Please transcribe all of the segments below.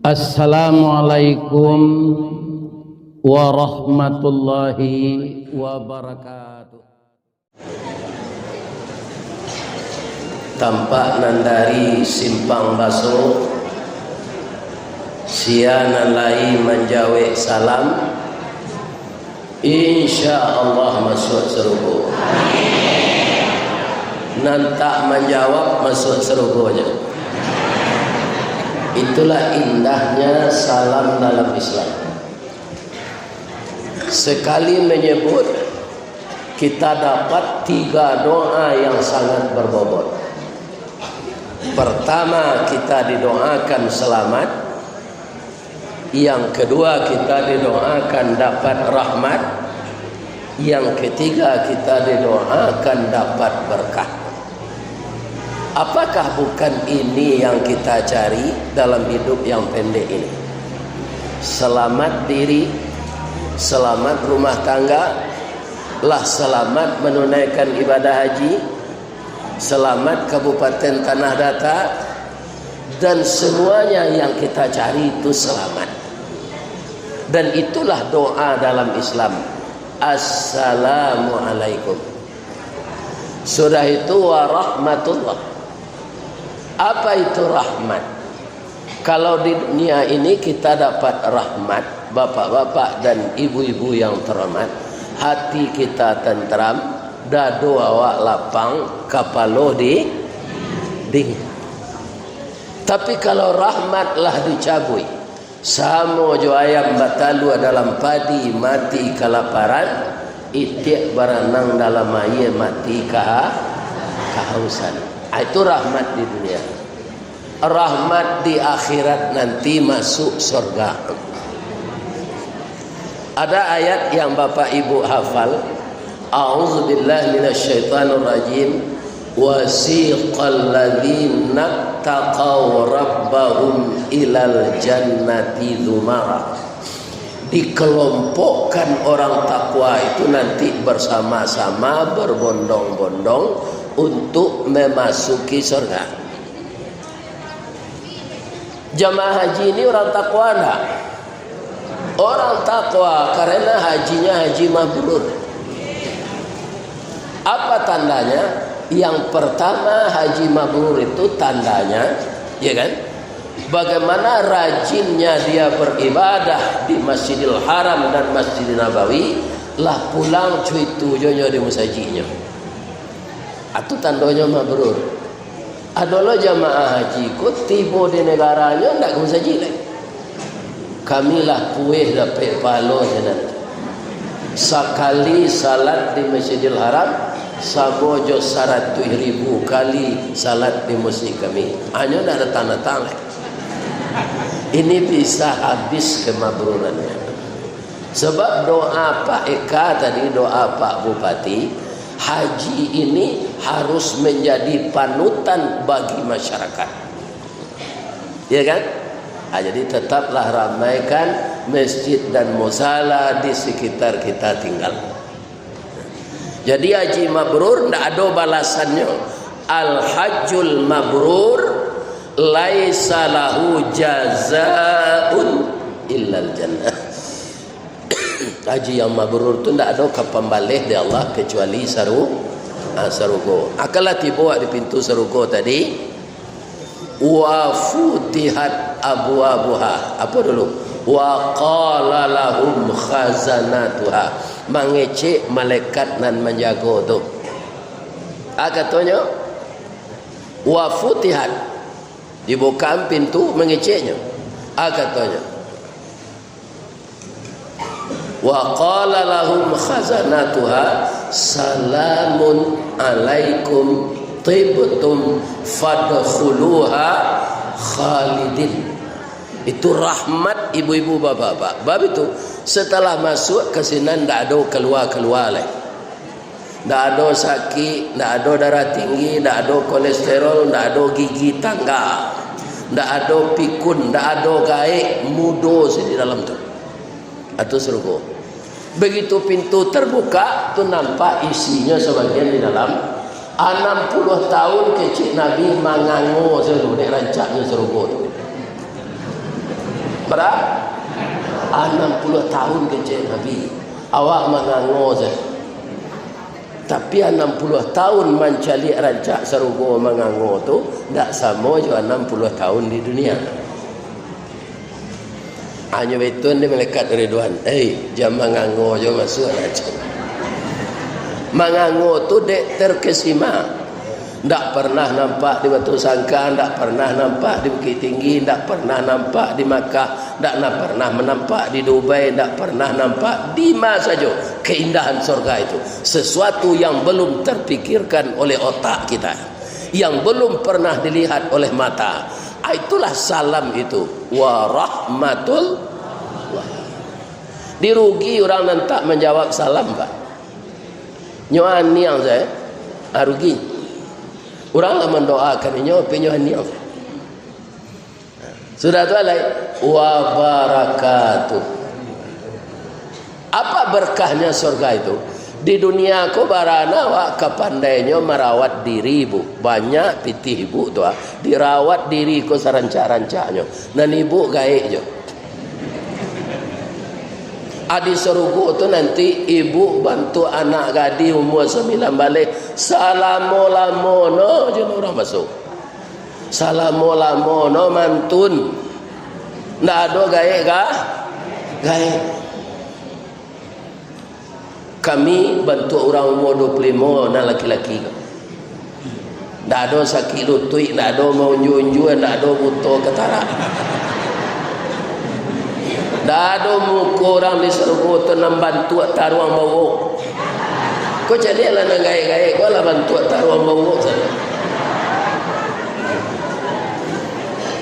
Assalamualaikum warahmatullahi wabarakatuh. Tampak nandari simpang baso sianan lai menjawab salam, insya Allah masuk surga. Nantak menjawab masuk surganya. Itulah indahnya salam dalam Islam. Sekali menyebut, kita dapat 3 doa yang sangat berbobot. Pertama, kita didoakan selamat. Yang kedua, kita didoakan dapat rahmat. Yang ketiga, kita didoakan dapat berkah. Apakah bukan ini yang kita cari dalam hidup yang pendek ini? Selamat diri, selamat rumah tangga, lah selamat menunaikan ibadah haji, selamat Kabupaten Tanah Datar, dan semuanya yang kita cari itu selamat. Dan itulah doa dalam Islam. Assalamualaikum. Sudah itu warahmatullah. Apa itu rahmat? Kalau di dunia ini kita dapat rahmat, bapak-bapak dan ibu-ibu yang terhormat, hati kita tentram, dado awak lapang, kapalo dingin. Tapi kalau rahmatlah dicabui, samo jo ayam batalu dalam padi mati kelaparan, itik berenang dalam air mati kehausan. Itu rahmat di dunia. Rahmat di akhirat nanti masuk surga. Ada ayat yang Bapak Ibu hafal. A'udzubillahi minasyaitonirrajim. Wasiqal ladzina taqaw rabbahum ilal jannati dzumara. Dikelompokkan orang takwa itu nanti bersama-sama berbondong-bondong untuk memasuki surga. Jamaah haji ini orang takwa enggak? Orang takwa karena hajinya haji mabrur. Apa tandanya? Yang pertama, haji mabrur itu tandanya, ya kan? Bagaimana rajinnya dia beribadah di Masjidil Haram dan Masjidil Nabawi, lah pulang cuy tujuannya di musajinya. Itu tandanya mabrur. Adalah jamaah haji ku tiba di negaranya ndak ke musaji lagi. Kamilah puih dapat pahala sanan. Sekali salat di Masjidil Haram sabojo 100,000 kali salat di masjid kami. Hanya ndak ada tanda-tanda. Ini bisa habis kemabrurannya. Sebab doa Pak Eka tadi, doa Pak Bupati, haji ini harus menjadi panutan bagi masyarakat, ya kan? Jadi tetaplah ramaikan masjid dan musala di sekitar kita tinggal. Jadi haji mabrur tidak ada balasannya. Al-hajjul mabrur laisa lahu jazaa'un illal jannah. Haji yang mabrur itu tidak ada kepembalih dari Allah kecuali sarugo. Akalah tiba di pintu sarugo tadi, wa futihat abwabuha. Apa dulu? Wa qala lahum khazanatuha. Mengecek malaikat nan menjaga tu. Katanya wa futihat, dibuka pintu mengeceknya. Katanya wa qala lahum khazanatuha salamun alaikum tibtum fadkhuluha khalidin. Itu rahmat ibu-ibu bapak-bapak. Bab itu setelah masuk ke sini tidak ada keluar-keluar lagi. Tidak ada sakit, tidak ada darah tinggi, tidak ada kolesterol, tidak ada gigi tangga, tidak ada pikun, tidak ada gaik mudo di dalam tu. Atau surga. Begitu pintu terbuka, tu nampak isinya sebagian di dalam. 60 tahun kecil Nabi mangango seluruh rancaknya surga tu. Berapa? 60 tahun kecil Nabi. Awak mengango saja. Tapi 60 tahun mencari rancak serugo mengango tu tak sama juga 60 tahun di dunia. Hanya betul ni malaikat Ridwan. Jam mengango je masuk rancak. Mengango tu dek terkesima. Tak pernah nampak di Batu Sangkan, tak pernah nampak di Bukit Tinggi, tak pernah nampak di Makkah, tak pernah menampak di Dubai, tak pernah nampak di mana saja keindahan surga itu. Sesuatu yang belum terpikirkan oleh otak kita, yang belum pernah dilihat oleh mata. Itulah salam itu. Wa rahmatullah. Dirugi orang yang tak menjawab salam, Pak. Nyoan niang saya, rugi. Orang lah mendoakan ini, penyuhanian. Sudah tu alai wa barakatuh. Apa berkahnya surga itu? Di dunia ko barana wa kapandainya merawat diri bu. Banyak pitih ibu tu dirawat diri ko sarancak-rancaknya. Dan ibu gaik je. Adi serugu tu nanti ibu bantu anak gadi umur 9 balik. Salamo-lamono je orang masuk. Salamo-lamono mantun. Ndak ada gaek kah? Gaek. Kami bantu orang umur 25 dan laki-laki. Ndak ada sakit lutut, ndak ada mau unju-unju, ndak ada butuh ketara. Tak ada muka orang di surga tu nak bantu taruang bawa. Kau jadi lah nak gaya-gaya, kau lah bantu taruang bawa saja.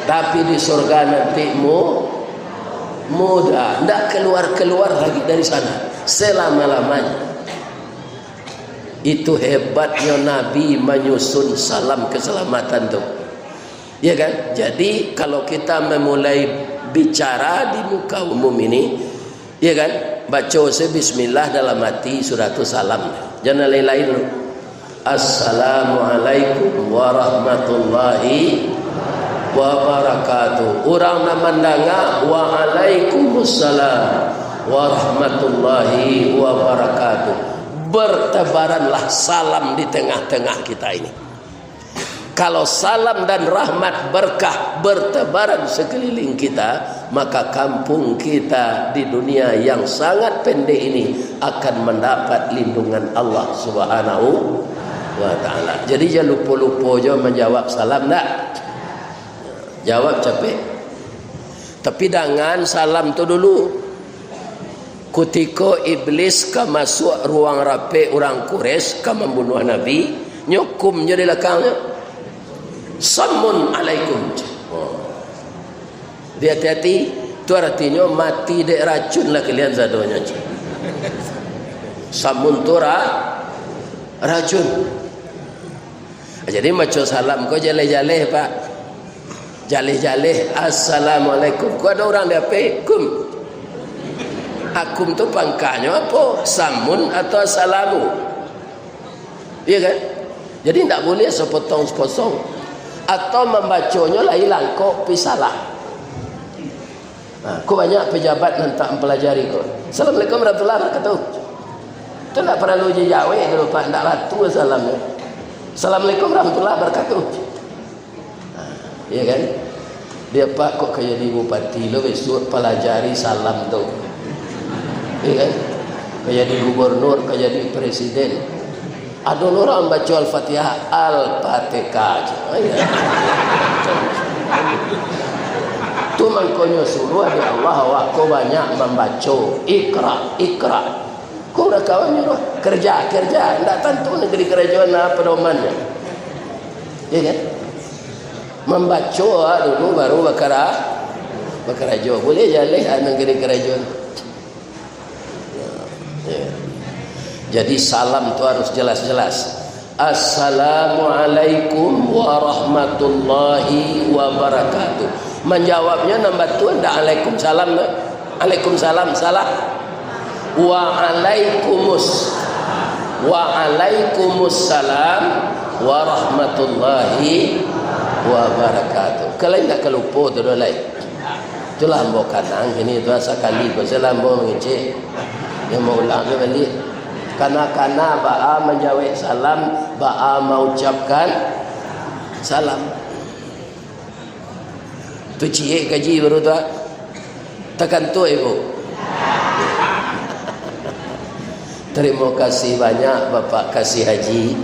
Tapi di surga nanti mudah, tak keluar-keluar lagi dari sana selama-lamanya. Itu hebatnya Nabi menyusun salam keselamatan tu. Ya kan? Jadi kalau kita memulai bicara di muka umum ini, ya kan, baca bismillah dalam hati sudah tu salam, jangan lain-lain. Assalamualaikum warahmatullahi wabarakatuh. Orang nak mendengar waalaikumsalam warahmatullahi wabarakatuh. Bertebaranlah salam di tengah-tengah kita ini. Kalau salam dan rahmat berkah bertebaran sekeliling kita, maka kampung kita di dunia yang sangat pendek ini akan mendapat lindungan Allah Subhanahu wa ta'ala. Jadi jangan lupa-lupa je menjawab salam tak? Jawab capek. Tapi jangan salam tu dulu. Ketika iblis ke masuk ruang rapi orang Quraisy ke membunuh Nabi, nyukum je di belakangnya. Samun alaikum. Dia hati-hati. Itu artinya mati dek racun lah kalian zadonya. Samun tu racun. Jadi macam salam kau jaleh-jaleh pak. Jaleh-jaleh. Assalamualaikum. Kau ada orang dia apa? Kum. Akum tu pangkahnya apa? Samun atau assalamu? Iya kan? Jadi tak boleh sepotong-sepotong. Atau membacanya lah hilang kok pisalah. Kau banyak pejabat yang tak mempelajari kau. Assalamualaikum warahmatullahi wabarakatuh. Itu tak perlu jawab kalau pak tak ratu salamnya. Assalamualaikum warahmatullahi wabarakatuh. Iya kan? Dia pak kok kayak di bupati lo besok pelajari salam tu. Iya kan? Kayak di gubernur, kayak di presiden. Ada orang baca Al-Fatihah, Al-Fatihah. Itu mangkonya suruh ada Allah kau banyak membaca ikra. Kau dah kawan nyuruh kerja. Tak tentu negeri kerajaan apa domannya. Ya kan? Membaca dulu baru bakarajo. Boleh jalan negeri kerajaan. Ya. Jadi salam itu harus jelas-jelas. Assalamualaikum warahmatullahi wabarakatuh. Menjawabnya nombor tu ada Waalaikumsalam. Waalaikumsalam salah. Waalaikumsalam warahmatullahi wabarakatuh. Kalau tak kelupa tu dah lain. Itulah ambo kanang ini tu sekali ko saya ambo mengecek. Yang mau ulang ke balik. Kana-kana ba'a menjawab salam, ba'a mengucapkan salam. Tu cie gaji baru tu. Tekan tu ibu. Terima kasih banyak Bapak Kasih Haji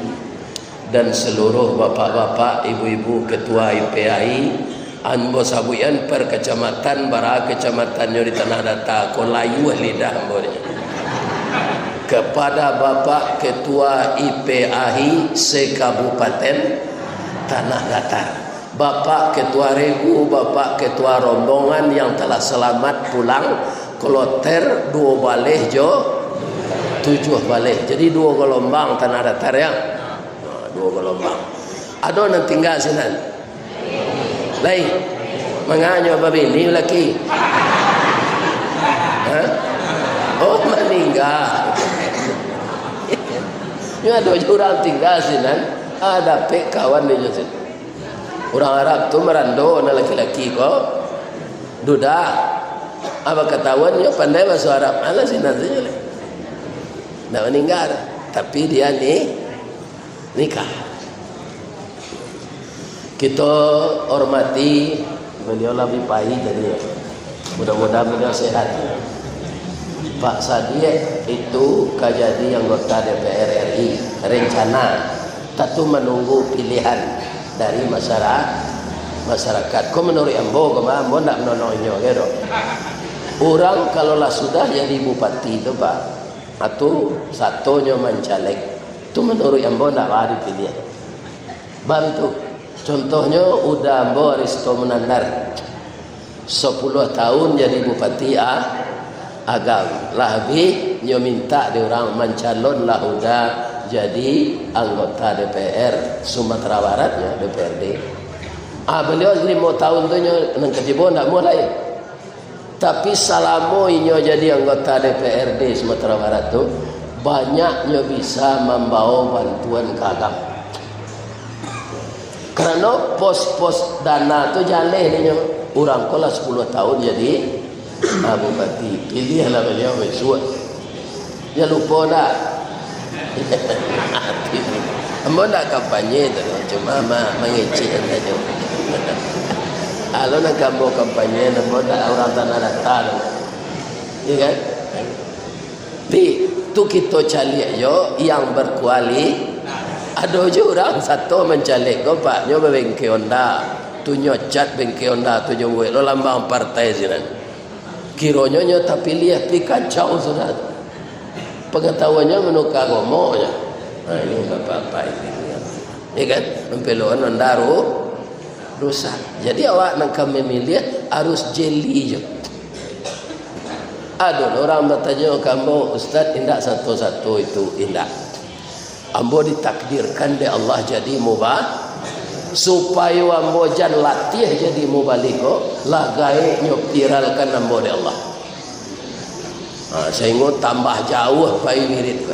dan seluruh bapak-bapak, ibu-ibu ketua IPAI, ambo sabuyan per kecamatan bara kecamatannya di Tanah Datar ko layu lidah ambo ni. Kepada Bapak Ketua IPAI se-Kabupaten Tanah Datar, Bapak Ketua Regu, Bapak Ketua rombongan yang telah selamat pulang kloter 2 baleh jo 7 balik. Jadi 2 gelombang Tanah Datar ya. 2 gelombang. Ada yang tinggal sinan. Lain. Menganyo babi ni laki. Ha? Oh meninggal. Ni ada orang tinggal sinan. Ada pek kawan dia sinan. Orang Arab tu merando na laki-laki ko. Duda. Apa ketahuannya pandai bahasa Arab. Ala sinan saja. Dah meninggal, tapi dia nikah. Kita hormati beliau lebih pahit jadi mudah-mudahan beliau sehat. Pak Sadiq itu kajadi anggota DPR RI, rencana tentu menunggu pilihan dari masyarakat. Kau menurut ambo nak menonongnya gitu. Orang kalau lah sudah jadi bupati itu Pak, atau satunya mencalek itu menurut ambo nak bari pilih. Bab itu contohnya udah ambo Risto Menandar 10 tahun jadi bupati Agam lahbi nyo minta di orang mencalon lah udah jadi anggota DPR Sumatera Barat ya DPRD. Beliau 5 tahun tu nyo nang kejibo nak mulai. Tapi selama inyo jadi anggota DPRD Sumatera Barat tu banyaknya bisa membawa bantuan ke Agam. Kerana pos-pos dana tu jalan ni orang kolah 10 tahun jadi bupati. Pilihlah beliau besok. Ya lupa dah. Ambo nak kampanye tu cuma mengecek saja. Kalau nak kamu kampanye, nak orang Tanah Datar, ya kan? Tu kita calik yo yang berkuali. Ada je orang satu mencalik, kau pak nyo bengke Honda, tu nyocat bengke Honda tu nyo buat lo lambang partai sinan. Kironyo nyo tapi lihat pi kacau sudah. Pengetahuannya menukar gomonya. Ini apa-apa ini. Ya kan? Mempeluan Honda rusak. Jadi awak nak memilih harus jeli je. Ada orang bertanya kamu Ustaz indak satu-satu itu indak. Ambo ditakdirkan oleh Allah jadi mubah supaya ambo jan latih jadi mubaliko lagai nyok viralkan ambo oleh Allah. Sehingga tambah jauh pai wirid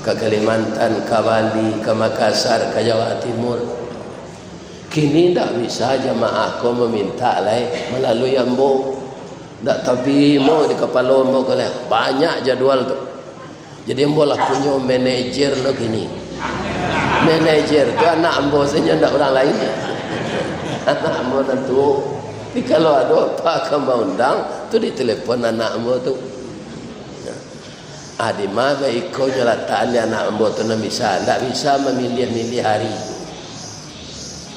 ke Kalimantan, ke Bali, ke Makassar, ke Jawa Timur. Kini tak bisa jemaah ko meminta melalui ambo. Tak tapi mau di kepala ambo kalau banyak jadual tu. Jadi ambo lah punya manajer lo kini. Manajer tu anak ambo saja tak orang lain. Anak ambo tentu. Tapi kalau ada apa kembang undang tu ditelepon anak ambo tu. Di mana ikut nyalataan anak ambo tu nak bisa. Tak bisa memilih-milih hari.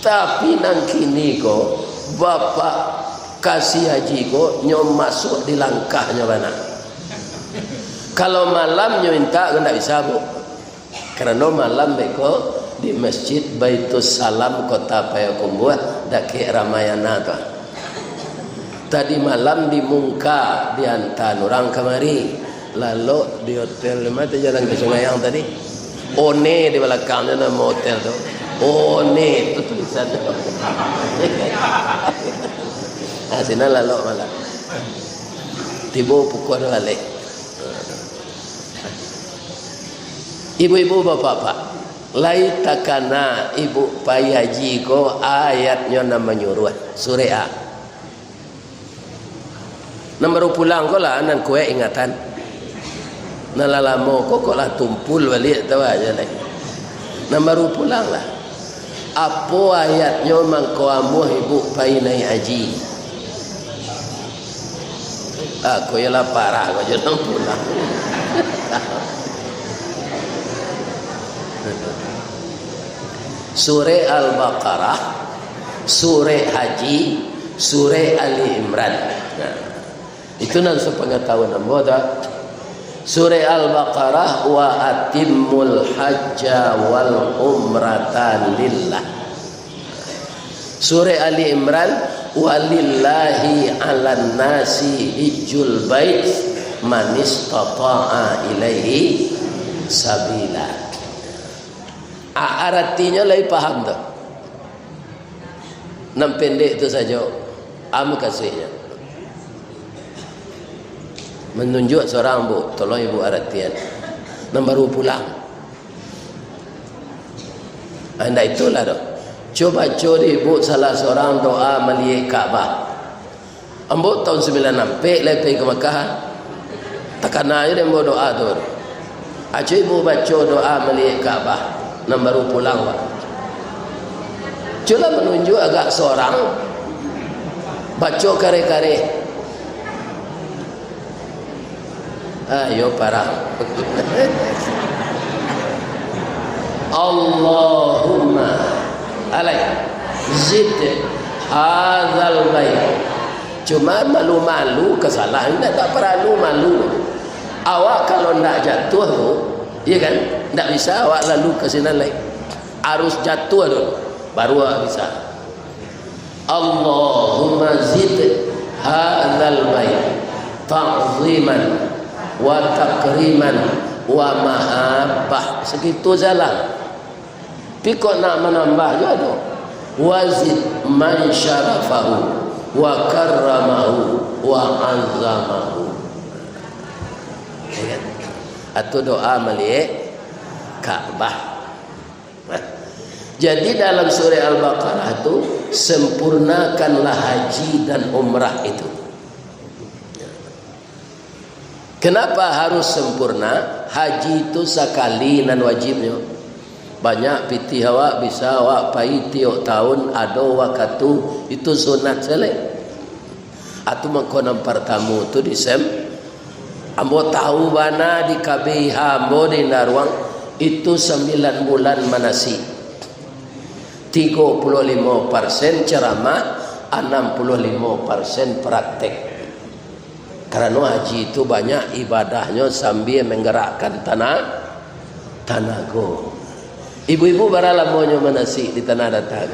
Tapi nang kini ko Bapak Kasih Haji ko nyom masuk di langkahnya mana. Kalau malam nyo minta ko ndak bisa bu. Kerana malam beko di Masjid Baitus Salam Kota Payakumbuh dake Ramayana tu. Tadi malam di Mungka di Antan orang kemari. Lalu di hotel mana jalan ke Sungai yang tadi. One di belakangnya nama hotel tu. One itu tulisannya. Sini lalu malam. Tiba pukul balik. Ibu-ibu bapak-bapak, lai takana ibu Pak Haji ko ayatnya nama nyuruh surah A. Nan baru pulang ko lah nan kue ingatan. Nan lalamo ko lah tumpul balik tahu aja lah. Nan baru pulang lah. Apa ayatnya mangko amuh ibu pai nai haji. Aku ya lah parah ko jangan pulang. Surah Al-Baqarah, Surah Haji, Surah Ali Imran. Nah, itu nan sepengetahuan amboda. Surah Al-Baqarah wa atimmul hajja wal umrata lillah. Surah Ali Imran walillahi 'alan nasi hijjul bait man istata'a ilaihi sabila. Artinya lebih paham tak? Nam pendek itu saja. Am kasihnya. Menunjuk seorang bu, tolong ibu artian. Nam baru pulang. Anda itulah dok. Coba ibu salah seorang doa melihat Kaabah. Ambo tahun 96 lepai ke Makkah. Takkan aja dia mau doa tu. Aja ibu baca doa melihat Kaabah. Nam baru pulang pak. Cuma menunjuk agak seorang baca kare-kare. Ayo parah. Allahumma alaik zid hadzal bait. Cuma malu-malu kesalahan, tak perlu malu. Awak kalau nak jatuh tu, iya kan? Tak bisa awak lalu ke sini lagi. Harus jatuh dulu baru awak bisa. Allahumma zid hadzal bait ta'ziman wa takriman wa mahabbah. Segitu jalan. Tapi kok nak menambah juga tu. Wazid man syarafahu wa karramahu wa azamahu. Atau doa melihat Ka'bah. Jadi dalam surah Al-Baqarah itu sempurnakanlah haji dan umrah itu. Kenapa harus sempurna? Haji itu sekali nan wajibnya. Banyak piti awak bisa awak pai tiap tahun ada waktu itu sunat selek. Atau mengkonam pertamu itu disem. Ambo tahu bana di KBH ambo di Narwang itu 9 bulan manasik. 35% ceramah, 65% praktek. Karena haji itu banyak ibadahnya sambil menggerakkan tenaga. Ibu-ibu baralah maunya manasik di tanah datar.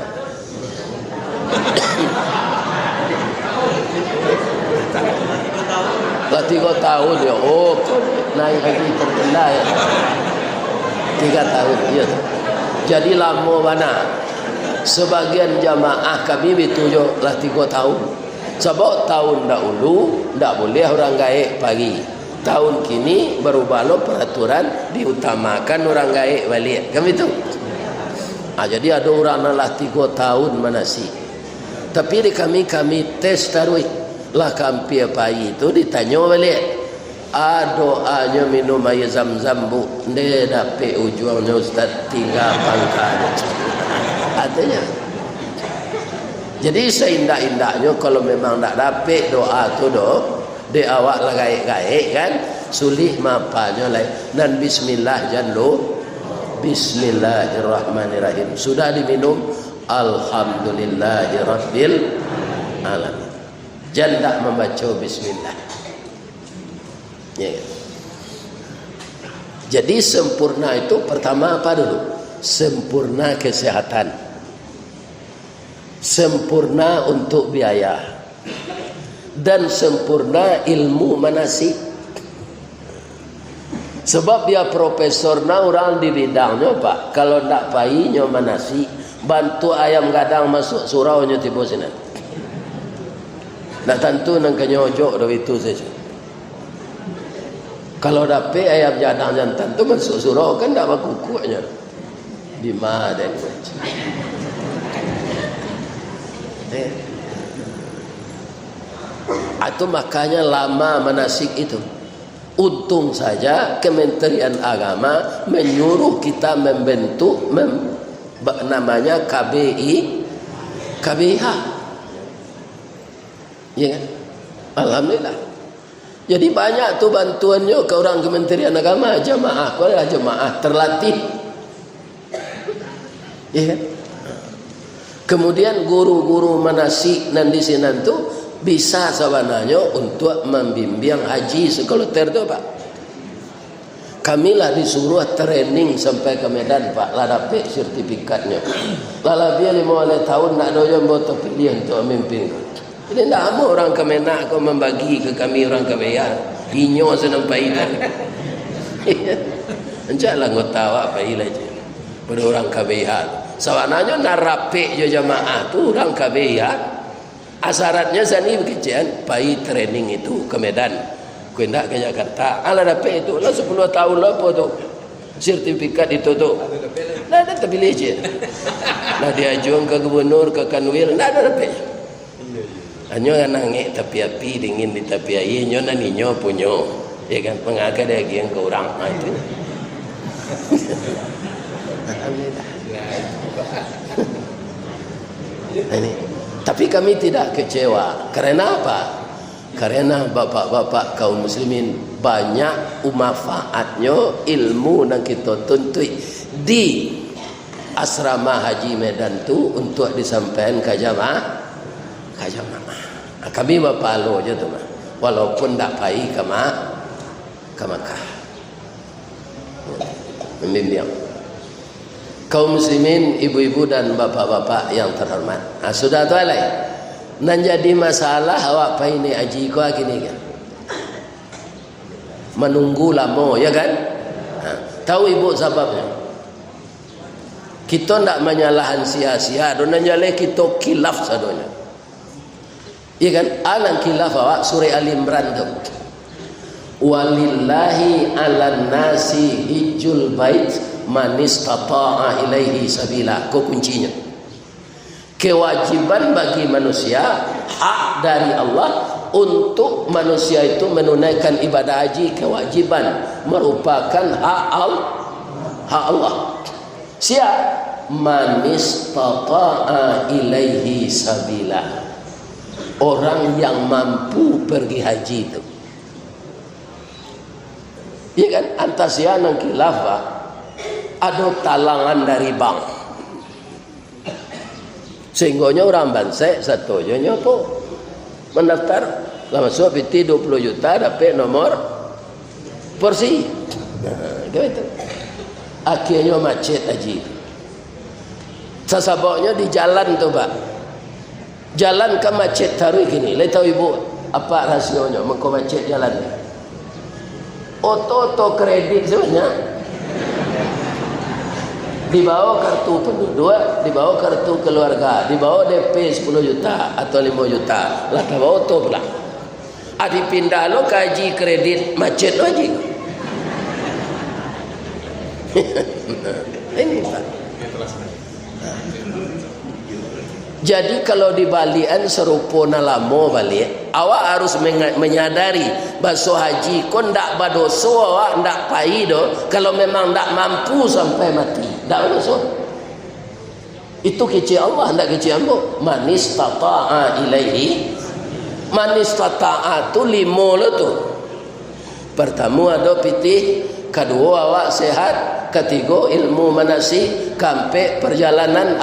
Lah 3 tahun ya. Oh, naik haji terkenal ya. 3 tahun ya. Jadi lama mana? Sebagian jamaah kami ditujuk lah 3 tahun. Sebab tahun dahulu tak boleh orang gaib pagi. Tahun kini berubah lo peraturan diutamakan orang gaib balik. Kan itu? Jadi ada orang lah 3 tahun manasik. Tapi di kami tes taruh lah kampi pagi itu ditanya balik. Doanya minum air zam-zam bu. Dia dapat ujungnya Ustaz tinggal pangkal. Artinya. Jadi seindah-indahnya kalau memang tak dapat doa tu di awak lah gaik-gaik kan sulih mapanya lain dan bismillah jangan bismillahirrahmanirrahim sudah diminum alhamdulillahirabbil alamin jangan tak membaca bismillah ya. Jadi sempurna itu pertama apa dulu? Sempurna kesehatan, sempurna untuk biaya, dan sempurna ilmu manasik. Sebab dia profesor na orang di bidangnya pak. Kalau tak payihnya manasik, bantu ayam gadang masuk suraunya tiba sini. Nak tentu nang kenyojok dari itu saja. Kalau dapat ayam gadang jangan tentu masuk surau kan tak bakukuknya. Di mana dan macam. Itu makanya lama manasik itu. Untung saja Kementerian Agama menyuruh kita membentuk namanya KBIH. Ya kan? Alhamdulillah. Jadi banyak tuh bantuannya ke orang Kementerian Agama, jamaah. Kau adalah jamaah terlatih. Ya kan? Kemudian guru-guru manasik dan di sini tu bisa sebenarnya untuk membimbing haji sekoloter tu Pak. Kamilah disuruh training sampai ke Medan Pak, lah dapat sertifikatnya. Lah dia 5 tahun nak dojo boto pilih untuk memimpin. Jadi tak mau orang Kemenak kau membagi ke kami orang Kebayan. Inyo senampai dah. Enjaklah kau tahu apa ilah je. Pada orang Kebayan. Sebenarnya nak rapik je jamaah tu orang Kebayan. Asaratnya sani bekerjaan pai training itu ke Medan. Kau nak ke Jakarta. Ala dapat itu lah 10 tahun lah apa tu. Sertifikat itu tu. Nah ada terpilih je. Nah diajukan ke gubernur ke kanwil, nah ada dapat. Hanya kan nangik tapi api dingin di tapi air nyo na ninyo punyo. Ya kan pengaga dia yang ke orang itu. Ini. Tapi kami tidak kecewa. Karena apa? Karena bapak-bapak kaum muslimin banyak manfaatnya ilmu yang kita tuntut di asrama haji Medan tu untuk disampaikan ke jamaah. Kami bapalo je tu mah. Walaupun tak pai ke Makkah. Membimbing. Kaum muslimin, ibu-ibu dan bapak-bapak yang terhormat. Sudah tu alai. Nan jadi masalah awak pai ni haji kau gini kan. Menunggu lama ya kan? Tahu ibu sebabnya? Kita tak menyalahkan sia-sia, dan nyaleh kita khilaf sadonya. Ya kan? Alang khilaf awak surah Al Imran tu. Walillahi 'alan nasi hijjul bait man istata'a ilaihi sabila. Kau kuncinya. Kewajiban bagi manusia, hak dari Allah untuk manusia itu menunaikan ibadah haji, kewajiban merupakan hak Allah. Siapa? Man istata'a ilaihi sabila. Orang yang mampu pergi haji itu. Ya kan? Antasia nang khilafah ada talangan dari bank. Sehingga orang bansai satu nya tu mendaftar lah masuk PT 20 juta dapat nomor porsi. Nah, gitu. Akhirnya macet haji. Sesaboknya di jalan tu Pak. Jalan ke macet taruh gini. Lai tahu ibu apa rasionya mengko macet jalan. Oto kredit sebenarnya. Dibawa kartu penduduk, dibawa kartu keluarga, dibawa DP 10 juta atau 5 juta. Lah tak bawa tu pula. Dipindah lo kaji kredit macet lo haji. Ini Pak. Jadi kalau di balian serupa nalamo balik, awak harus menyadari basuh haji kon ndak badoso awak ndak pai do kalau memang ndak mampu sampai mati. Ndak badoso. Itu kecil Allah ndak kecil ambo. Man istata'a ilaihi. Man istata'a tu 5 lo tu. Pertama ada pitih, kedua awak sehat, ketiga ilmu manasik, kampe perjalanan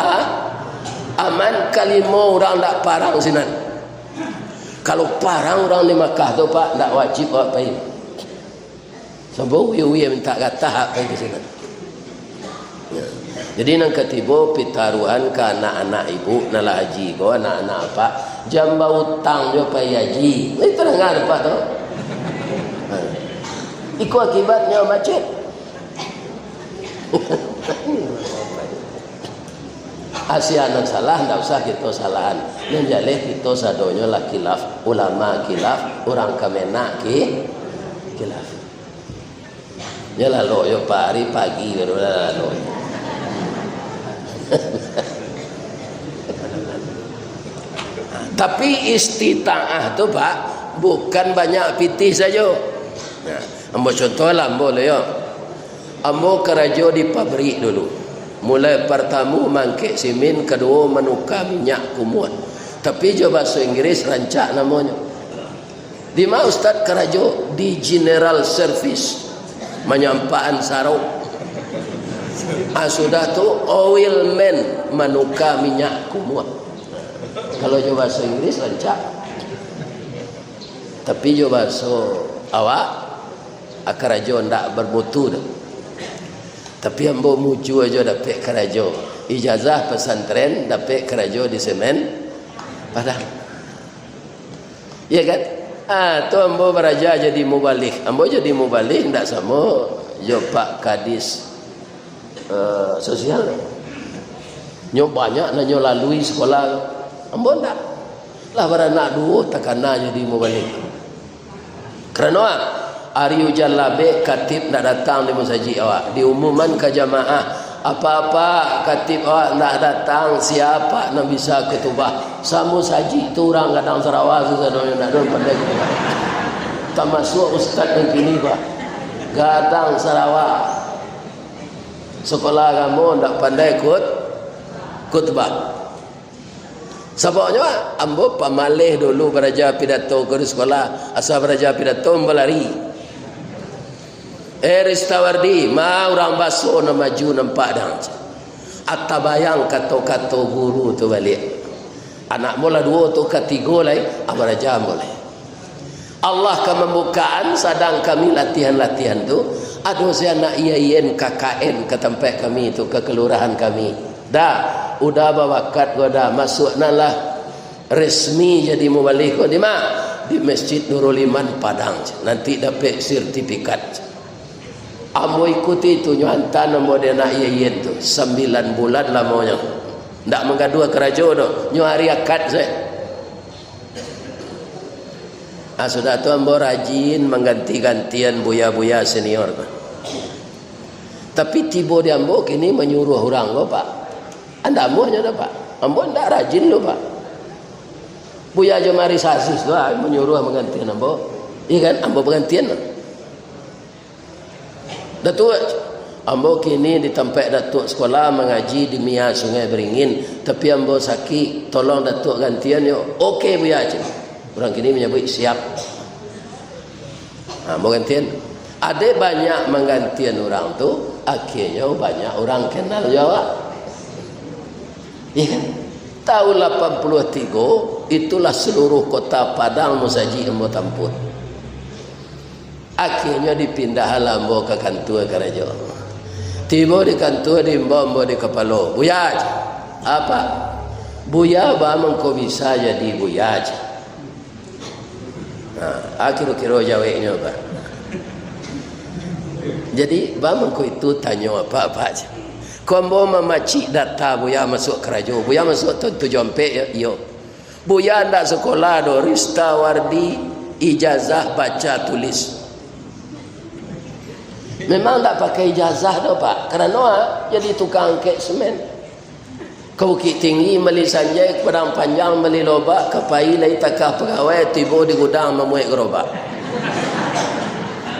aman, kalima orang tak parang sinan. Kalau parang orang di Makkah tu Pak tak wajib awak pergi. Sebab uya minta kata hak pergi ke sinan. Ya. Jadi nang ketiba pitaruhan ke anak-anak ibu nala haji ko anak-anak apa jamba utang jo pergi haji. Ini terengan Pak tu. Iku akibatnya macet. Asianan salah, tidak usah kita salahan. Menjalih kita sadonya lah khilaf. Ulama khilaf, orang Kemenak khilaf. Ya lalu, ya Pak hari pagi baru lalu. Tapi istita'ah tu Pak, bukan banyak pitih saja. Nah, ambo contohlah ambo le yo. Ambo kerja di pabrik dulu. Mulai pertama mangkek simen, kedua menukar minyak kumut. Tapi jo bahasa Inggris rancak namanya. Di mana ustaz kerja di General Service menyampaan sarung. Sudah tu oilman menukar minyak kumut. Kalau jo bahasa Inggris rancak. Tapi jo bahasa awak kerja ndak bermutu dah. Tapi ambo muju aja dapat kerja. Ijazah pesantren dapat kerja di semen Padang. Ya kan? Tu ambo beraja jadi mubalik. Ambo jadi mubalik ndak sama jo Pak Kadis sosial. Nyo banyak nanyo lalui sekolah. Ambo ndak. Lah beranak dua takana jadi mubalik. Kerana Aryu Jalabe katib nak datang di masjid awak. Diumuman ke jamaah, apa-apa katib awak nak datang, siapa nak bisa ketubah. Samu saji tu orang kadang Sarawak sebenarnya nak don pandai. Tak masuk ustaz yang kini bah. Kadang Sarawak. Sekolah kamu nak pandai khutbah. Sebabnya ambo pamalih dulu beraja pidato ke sekolah, asal beraja pidato melari. Ristawardi, ma orang basuh na maju nampak dah. Atta bayang kato-kato guru tu balik. Anak mula dua tu ketiga lai, abaraja boleh. Allah ke membukaan sedang kami latihan-latihan tu, ada saya nak iain KKN ke tempat kami tu, ke kelurahan kami. Dah, udah bawa kad gua dah masuk nalah resmi jadi mubalik di mana? Di Masjid Nurul Iman Padang. Nanti dapat sertifikat. Ambo ikuti tu nyuantan ambo dia nak iain tu 9 bulan lamanya. Ndak menggadua kerajo tu. Nyu hari akad saya. Sudah tu ambo rajin mengganti-gantian buya-buya senior. Tapi tiba di ambo kini menyuruh orang lo pak. Anda ambo nya pak. Ambo ndak rajin lo pak. Buya jemari sasis tu menyuruh menggantian ambo. Iya kan ambo penggantian. Datuk ambo kini di tempat datuk sekolah mengaji di Mia Sungai Beringin, tapi ambo sakit, tolong datuk gantian yo. Okey buya aja. Orang kini menyebut siap. Ambo gantian. Ada banyak menggantian orang tu, akhirnya banyak orang kenal jawab. Ya. Tahun 83 itulah seluruh kota Padang musaji ambo tampun. Akhirnya dipindah lambo ke kantor kerja. Tiba di kantor di mbok di kepala. Buya aja. Apa? Buya bang kau bisa jadi buya aja. Akhir-akhir jawabnya apa? Jadi bang kau itu tanya apa-apa aja. Kau mau memacik data buya masuk kerja. Buya masuk tu jompe ya. Yo. Buya ndak sekolah do Ristawardi ijazah baca tulis. Memang tak pakai ijazah dah pak. Kerana jadi tukang kek semen. Kau Bukit Tinggi beli sanjai, Padang Panjang beli lobak, Kepai lai takah pegawai, tiba di gudang memuik gerobak.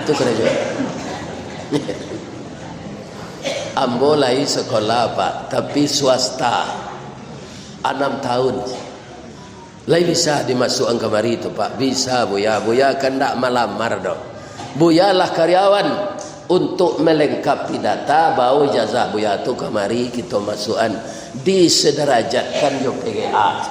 Itu kerja. Ambo lai sekolah pak, tapi swasta. 6 tahun. Lai bisa dimasukkan kemari tu pak. Bisa buya. Buya kan tak melamar dah. Buya lah karyawan. Untuk melengkapi data bawa ijazah buya tu kemari kita masukkan disederajatkan jo PGA.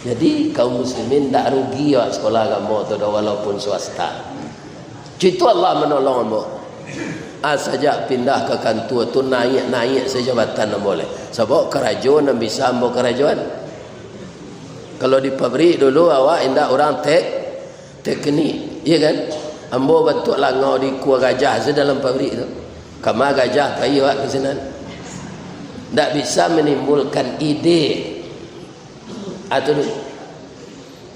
Jadi kaum muslimin tak rugi ya sekolah kamu tu walaupun swasta. Itu Allah menolong kamu. Saja pindah ke kantor tu naik sejabatan boleh. Sebab kerajaan yang bisa ambil kerajaan. Kalau di pabrik dulu awak indah orang teknik, iya kan? Ambo bentuk langau di kuah gajah dalam pabrik tu. Kama gajah kayu ke sana. Tak bisa menimbulkan ide. Atau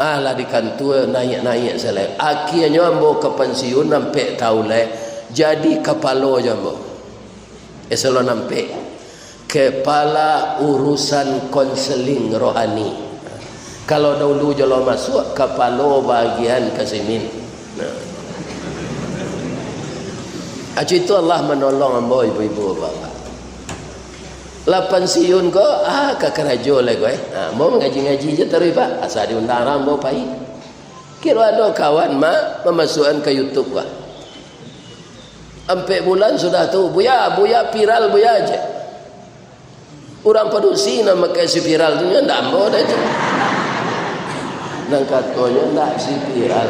lah di kantor naik selai. Akhirnya ambo ke pensiun sampai tahun lai jadi kepala je ambo. Eselon sampai kepala urusan konseling rohani. Kalau dahulu jalo masuk kepala bagian kesimin. Itu Allah menolong ambo ibu-ibu bapak. Lapan siun ko ke kerajo le ko mau mengaji-ngaji je terus pak asal diundang rambo pai. Kira ada kawan memasukkan ke YouTube pak. Sampai bulan sudah tu buya viral buya aja. Orang produksi nama ke si viral tu nya ndak ambo dah je. Nang katanya ndak si viral.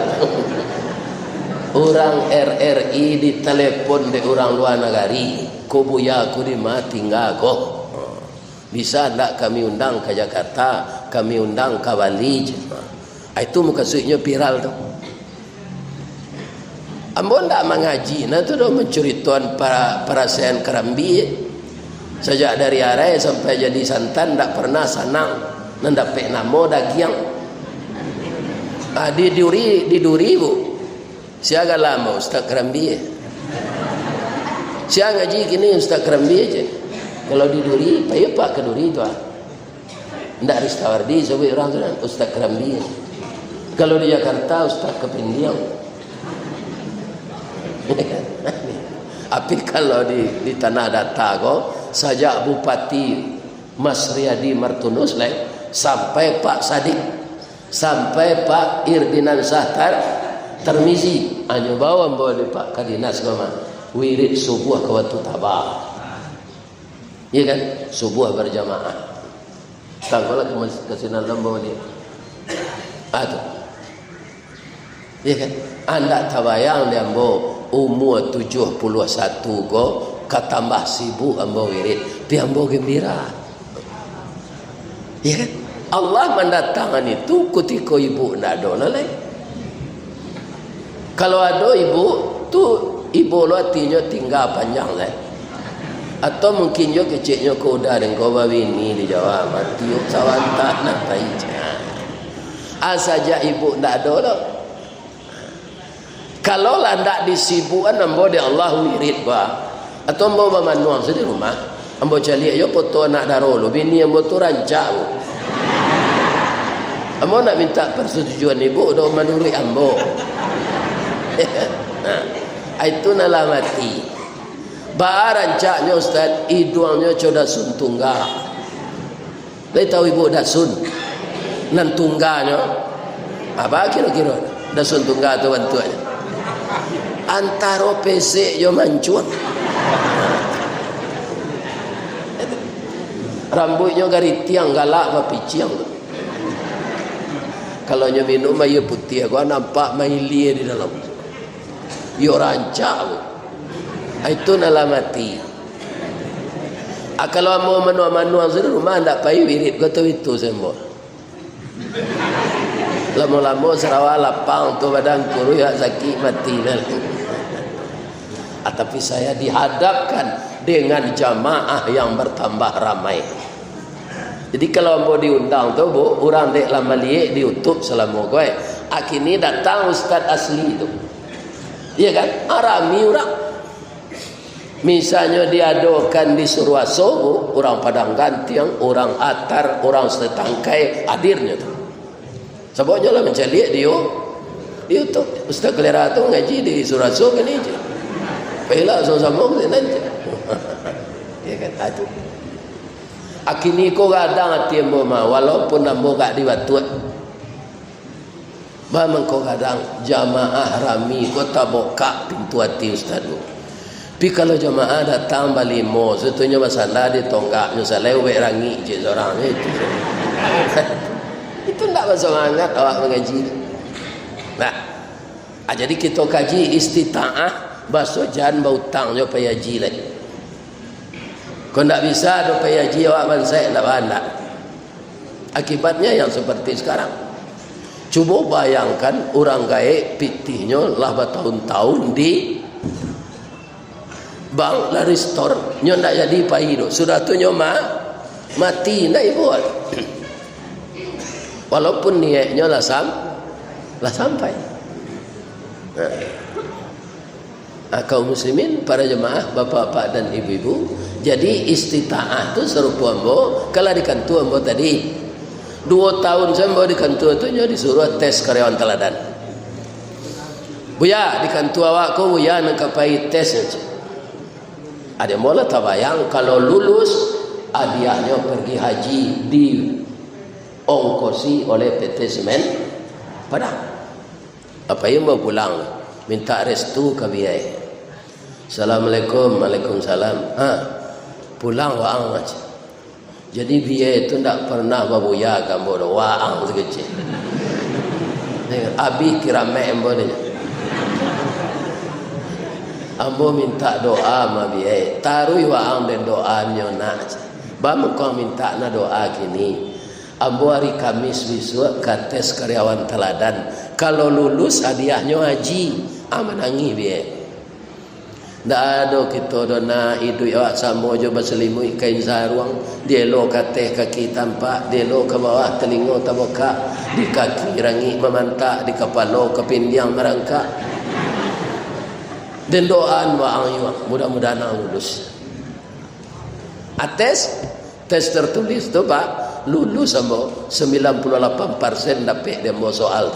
Orang RRI ditelepon de orang luar negeri, ko buya aku di mati enggak kok. Bisa enggak kami undang ke Jakarta, kami undang ke Bali. Itu maksudnya viral tu. Ambo ndak mengaji, nah tu dah menceritakan perasaan kerambi. Sejak dari arai sampai jadi santan ndak pernah sanang, ndak pernah mau dagiang. Di duri bu. Siaga lama Ustaz Kerambi. Siaga ngaji kini Ustaz Kerambi aja. Kalau di Duri, payah pak ke Duri tu. Ndak Ristawardi sebagai orang tu Ustaz Kerambi. Kalau di Jakarta Ustaz Kepindiang. Tapi kalau di Tanah Datar ko sajak Bupati Mas Riyadi Martunus sampai Pak Sadik, sampai Pak Irdinan Sahtar Termizi hanya bawa di Pak Kadinas koma wirid subuh ke waktu tabah, iya kan, subuh berjamaah. Tanggal kesinan lembau dia, aduh, iya kan, anda tabayang dia ambo umur 71 ko katambah sibuk ambo wirid, dia ambo gembira, iya kan. Allah mendatangkan itu ketika ibu nak ada lagi. Kalau ada ibu tu ibu lo artinya tinggal panjang lah. Atau mungkin jo kecilnya kau dah dan kau bawa ini di Jawa mati sawanta nak taija. Asaja ibu ndak ada lo. Kalau lah ndak disibukkan ambo de Allah wirid gua. Atau ambo manuang di rumah. Ambo cari ayo foto anak daro lo bini ambo tu rancak. Ambo nak minta persetujuan ibu do menurut ambo. Itu nala mati. Barancaknya Ustaz hidungnya coda sun tunggal. Dia tahu ibu dasun nan tungganya apa kira-kira dasun tunggal tu bantuannya antara PC yo mancur rambutnya gari tiang galak apa piciang. Kalau nyo minum air putih gua nampak maili di dalam. Yo rancak itu nala mati. Kalau mau manu di rumah ndak payah wirid kata itu semua. Lama-lama serawa lapang tu badan kuru ya sakit mati dah. Tapi saya dihadapkan dengan jamaah yang bertambah ramai. Jadi kalau mau diundang tu bu orang dek lama liek di YouTube selama gue. Akhirnya datang ustaz asli itu. Iya kan? Arami orang. Misalnya diadakan di Surwaso, orang Padang Gantiang, orang Atar, orang Setangkai hadirnya tu. Sebabnya lah mencari dia tu Ustaz Kelera tu ngaji di Surwaso kan aja. Pela sama-sama kan aja. Ya kan itu. Akini ko kadang hati ambo mah walaupun ambo gak diwatuat. Memang ko kadang jamaah rami kota boka pintu hati ustaz tu. Tapi kalau jamaah datang balimo, sebetulnya masalah di tonggaknya selewe rangi je seorang itu. Itu tak bersemangat awak mengaji. Nah, jadi kita kaji istita'ah bahasa jangan bautangnya payaji lagi. Kau tak bisa ada payaji awak mansai tak banyak. Akibatnya yang seperti sekarang. Cuba bayangkan orang gaib pitihnya lah bertahun-tahun di bang la restore nyo ndak jadi paido sudah tu nyo mati ndak buat walaupun niatnya lah sampai. Kaum muslimin para jemaah bapak-bapak dan ibu-ibu, jadi istita'ah tu serupa ambo kalau dikantu ambo tadi 2 tahun saya bawa di kantor tu disuruh tes karyawan teladan. Buya di kantor awak ko buya nak kapai tes aja. Ada mula tabayang kalau lulus hadiahnya pergi haji di ongkosi oleh PT Semen Padang. Apa yang mau pulang minta restu ke biaya. Assalamualaikum, waalaikumsalam. Pulang waang aja. Jadi biaya itu tidak pernah babuya kamu waang sekecil. Abi kira membo dia. Ambo minta doa ma biaya. Taruh waang dan doa nyona. Bamu kau minta na doa gini. Ambo hari Kamis besok kates karyawan teladan. Kalau lulus hadiahnya haji. Amanangi biaya. Tak ada kita dona hidup awak sama je berselimut kain sarung. Dia lo kateh kaki tampak. Dia lo ke bawah telinga terbuka. Di kaki rangi memantak. Di kepala kepindiang merangkak. Dan doaan waang iwak. Mudah-mudahan lulus. Tes tertulis tu pak. Lulus sama 98% dapat demo soal.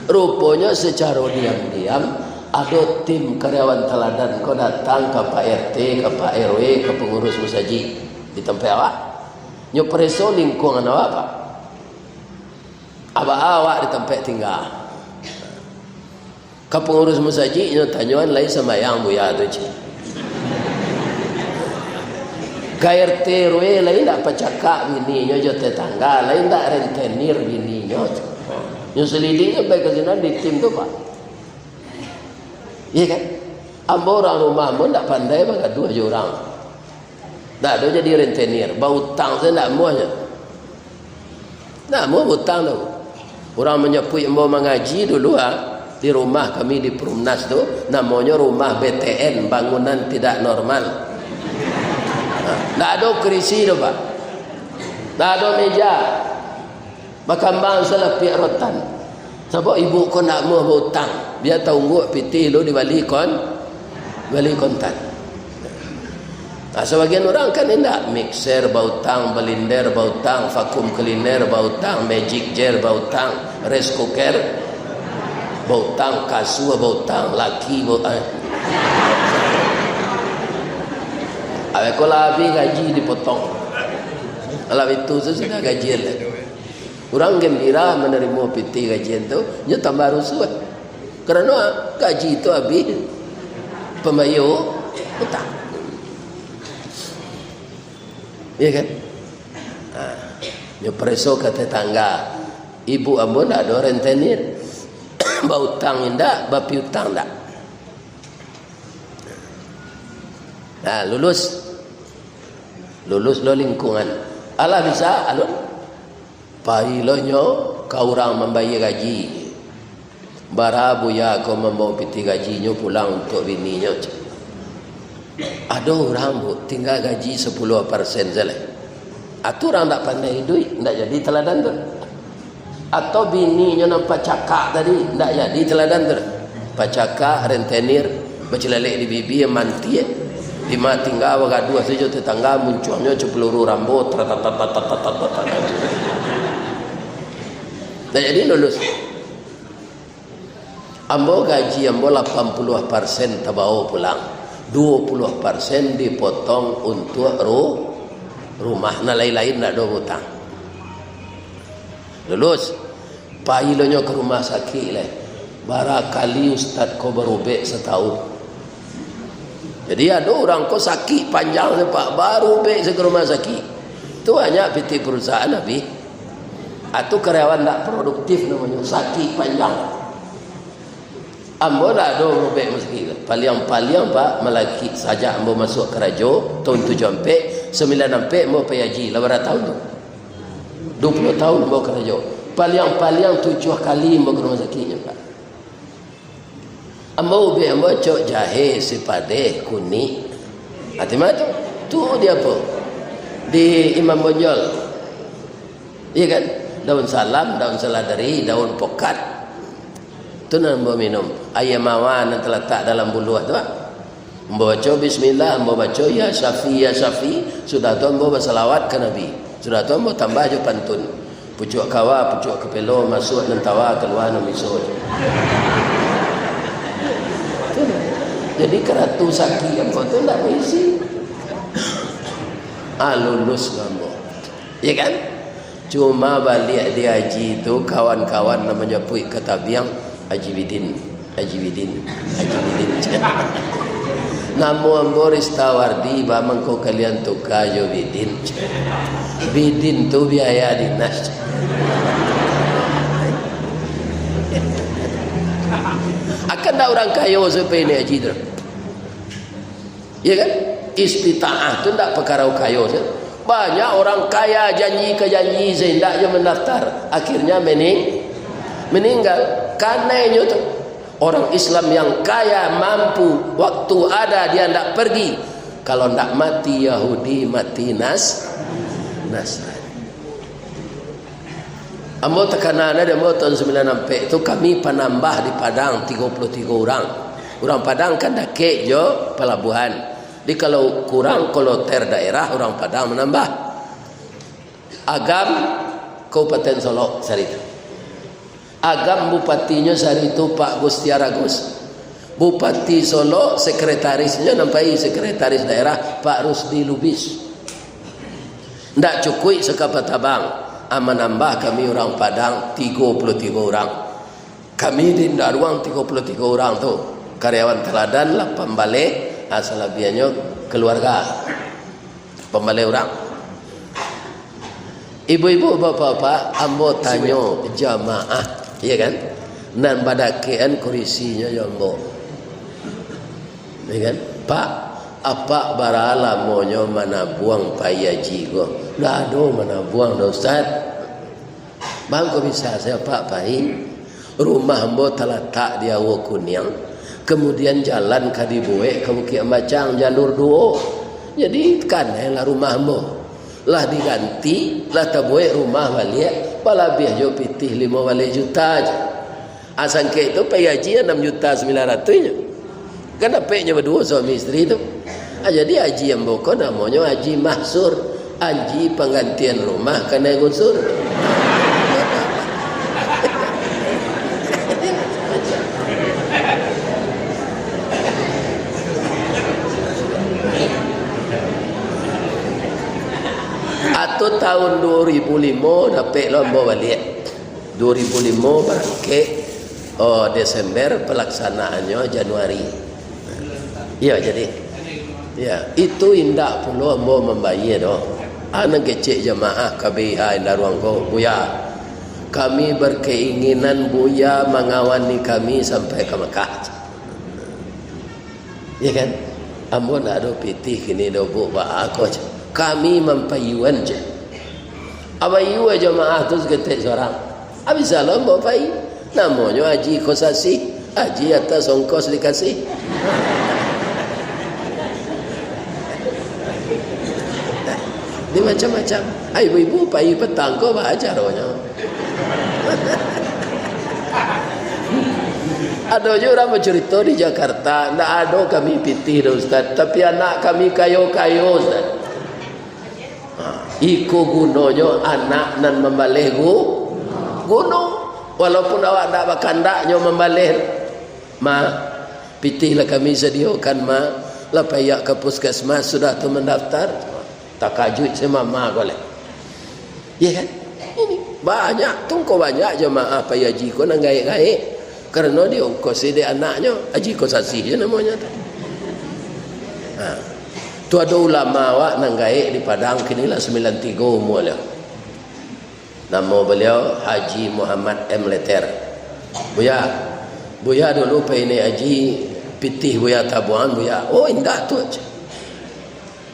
Rupanya secara diam-diam ada tim karyawan teladan kau datang ke Pak RT, ke Pak RW, ke pengurus musaji di tempat awak. Nyo preso lingkungan awak pak. Abah awak di tempat tinggal. Ke pengurus musaji nyo tanyuan lain sama yang buya tu je. Ke RT RW lain tak pecakak bini nyo je tetangga, lain tak rentenir bini nyo. Nyo selidiknya baik ke sini di tim tu pak. Iya kan? Ambo orang rumah pun tak pandai bagi 2 orang. Tak ada jadi rentenir. Bau hutang saya tak muahnya. Tak muah hutang tu. Orang menyepui ambo mengaji dulu di rumah kami di Perumnas tu. Namanya rumah BTN, bangunan tidak normal. Tak ada kerisi tu pak. Tak ada meja. Makambang salah pihak rotan. Sebab ibu kau nak muah hutang. Dia tunggu piti lo di balik kontan. Nah, sebagian orang kan tidak mixer bautang, belinder bautang, vakum cleaner bautang, magic jar bautang, rice cooker bautang, kasur bautang, laki bautang. Awe kalau habis gaji dipotong. Kalau itu sudah gajian. Orang gembira menerima piti gajian tu, dia tambah rusuh. Kerana gaji itu habis pembayar hutang. Ya kan? Dia preso ke tetangga. Ibu ambo tak ada rentenir. Bau hutang indak, bapi hutang tak. Nah, lulus lo lingkungan. Alah bisa alun. Pailonyo kau orang membayar gaji. Bara buya kau membawa piti gajinya pulang untuk bininya. Ada orang bu tinggal gaji 10% saja. Atau orang tak pandai duit, tak jadi teladan tu. Atau bininya nampak cakap tadi, tak jadi teladan tu. Pacakak, rentenir, bercelalek di bibi yang manti. Lima tinggal waga 2 saja tetangga munculnya peluru rambut. Tak jadi lulus. Ambo gaji ambo 80% tabawa pulang. 20% dipotong untuk rumah. Nah lain-lain nak ada hutang. Lulus. Pailonyo ke rumah sakit lah. Barakali ustaz kau berubek setahun. Jadi ada orang kau sakit panjang sepak baru ubek ke rumah sakit. Itu hanya PT perusahaan habis. Atau karyawan tak produktif namanya sakit panjang. Ambo dah ada robek meski. Paliang-paliang pak melaki saja ambo masuk kerajo tahun 7 ampek 9 ampek ambo payaji 8 tahun tu. 20 tahun ambo kerajo. Paliang-paliang 7 kali ambo ke rumah sakitnya pak. Ambo ubek ambo cok jahe sipade kuning. Hati macam tu dia apa? Di Imam Bonjol. Iya kan? Daun salam, daun seladari, daun pokat. Itu nak minum air mawar yang terletak dalam buluh tu. Membaca bismillah, membaca ya syafi ya syafi, sudah tu membaca selawat ke Nabi. Sudah tu ambo tambah je pantun. Pucuk kawa, pucuk kepelo, masuk dan tawa, keluar dan misut. Jadi keratu saki ambo tu tak berisi. Lulus ambo. Ya kan? Cuma balik di haji tu kawan-kawan namanya Puik Ketabiang, Haji Bidin. Namu ambo Ristawardi bamang ko kalian tu kayo Bidin. Bidin tu biaya dinas. Akan tak orang kaya sampai ini haji tu. Ya kan? Istita'ah tu tak perkara kaya tu. Banyak orang kaya janji ke janji hendaknya mendaftar, akhirnya meninggal. Karenanya tu orang Islam yang kaya mampu, waktu ada dia tidak pergi. Kalau tidak mati Yahudi, mati Nasrani. Ambo tekanan ada tahun 96 itu kami penambah di Padang 33 orang. Orang Padang kan dah kek jo pelabuhan. Jadi kalau kurang koloter daerah orang Padang menambah. Agam Kabupaten Solo sari itu. Agam bupatinya sari itu Pak Gustiar Agus. Bupati Solo sekretarisnya nampai sekretaris daerah Pak Rusdi Lubis. Ndak cukup sekapatabang. Menambah kami orang Padang 33 orang. Kami di Darwang 33 orang tu. Karyawan teladan 8 balik, asal labiannya keluarga. Pembalik orang. Ibu-ibu, bapak-bapak, ambo tanya jamaah, iya kan? Nan badakean kurisinya ambo. Iya kan? Pak, apa barala monyo mana buang payaji go? Dah ada mana buang dah Ustaz. Bang kau bisa saya Pak Pai. Rumah ambo terletak di Awo Kuniang. Kemudian jalan Kadibuwe ke Bukit Macang jalur 2. Jadi kan lah rumah ambo. Lah diganti, lah tabuwe rumah balik, palabih jo pitih 5 balik juta aja. Asangke itu payaji 6.900.000 nya. Kan dapatnya berdua suami istri itu. Jadi haji yang boko namanya haji mahsur, haji penggantian rumah kena gusur. Atau tahun 2005 dapat lomba balik. 2005 berangkat Desember, pelaksanaannya Januari. Ya jadi. Ya, itu indah pula mau membayar doh. Anak kecil jemaah KBH indah ruang ko buya. Kami berkeinginan buya mengawani kami sampai ke Mekah. Ya kan? Ambo nak ada pitih kini do bu ba aku aja. Kami mempayuan je. Abayu jemaah tu seketik seorang. Habis salam bawa pai. Namanya haji kosasi. Haji atas ongkos dikasih. Ini macam-macam. Ibu-ibu pagi petang kau baca rohnya. Ada juga orang bercerita di Jakarta, tidak ada kami pitih Ustaz, tapi anak kami kayo-kayo Ustaz. Iko gunanya anak nan membalih gunung. Walaupun awak tak bakandaknya membalih, pitihlah kami sediakan lah payah ke puskesmas sudah tu mendaftar. Tak kajut sama mama boleh. Ya kan? Ini banyak tungko banyak jemaah payaji ko nang gaik-gaik. Karena dia ongkos dia anaknya, haji kosasi je namanya tu. Tu ada ulama awak nang gaik di Padang kinilah 93 umur dia. Nama beliau Haji Muhammad M. Leter. Buya dulu ini haji pitih buya tabuan buya. Oh indah tu aja.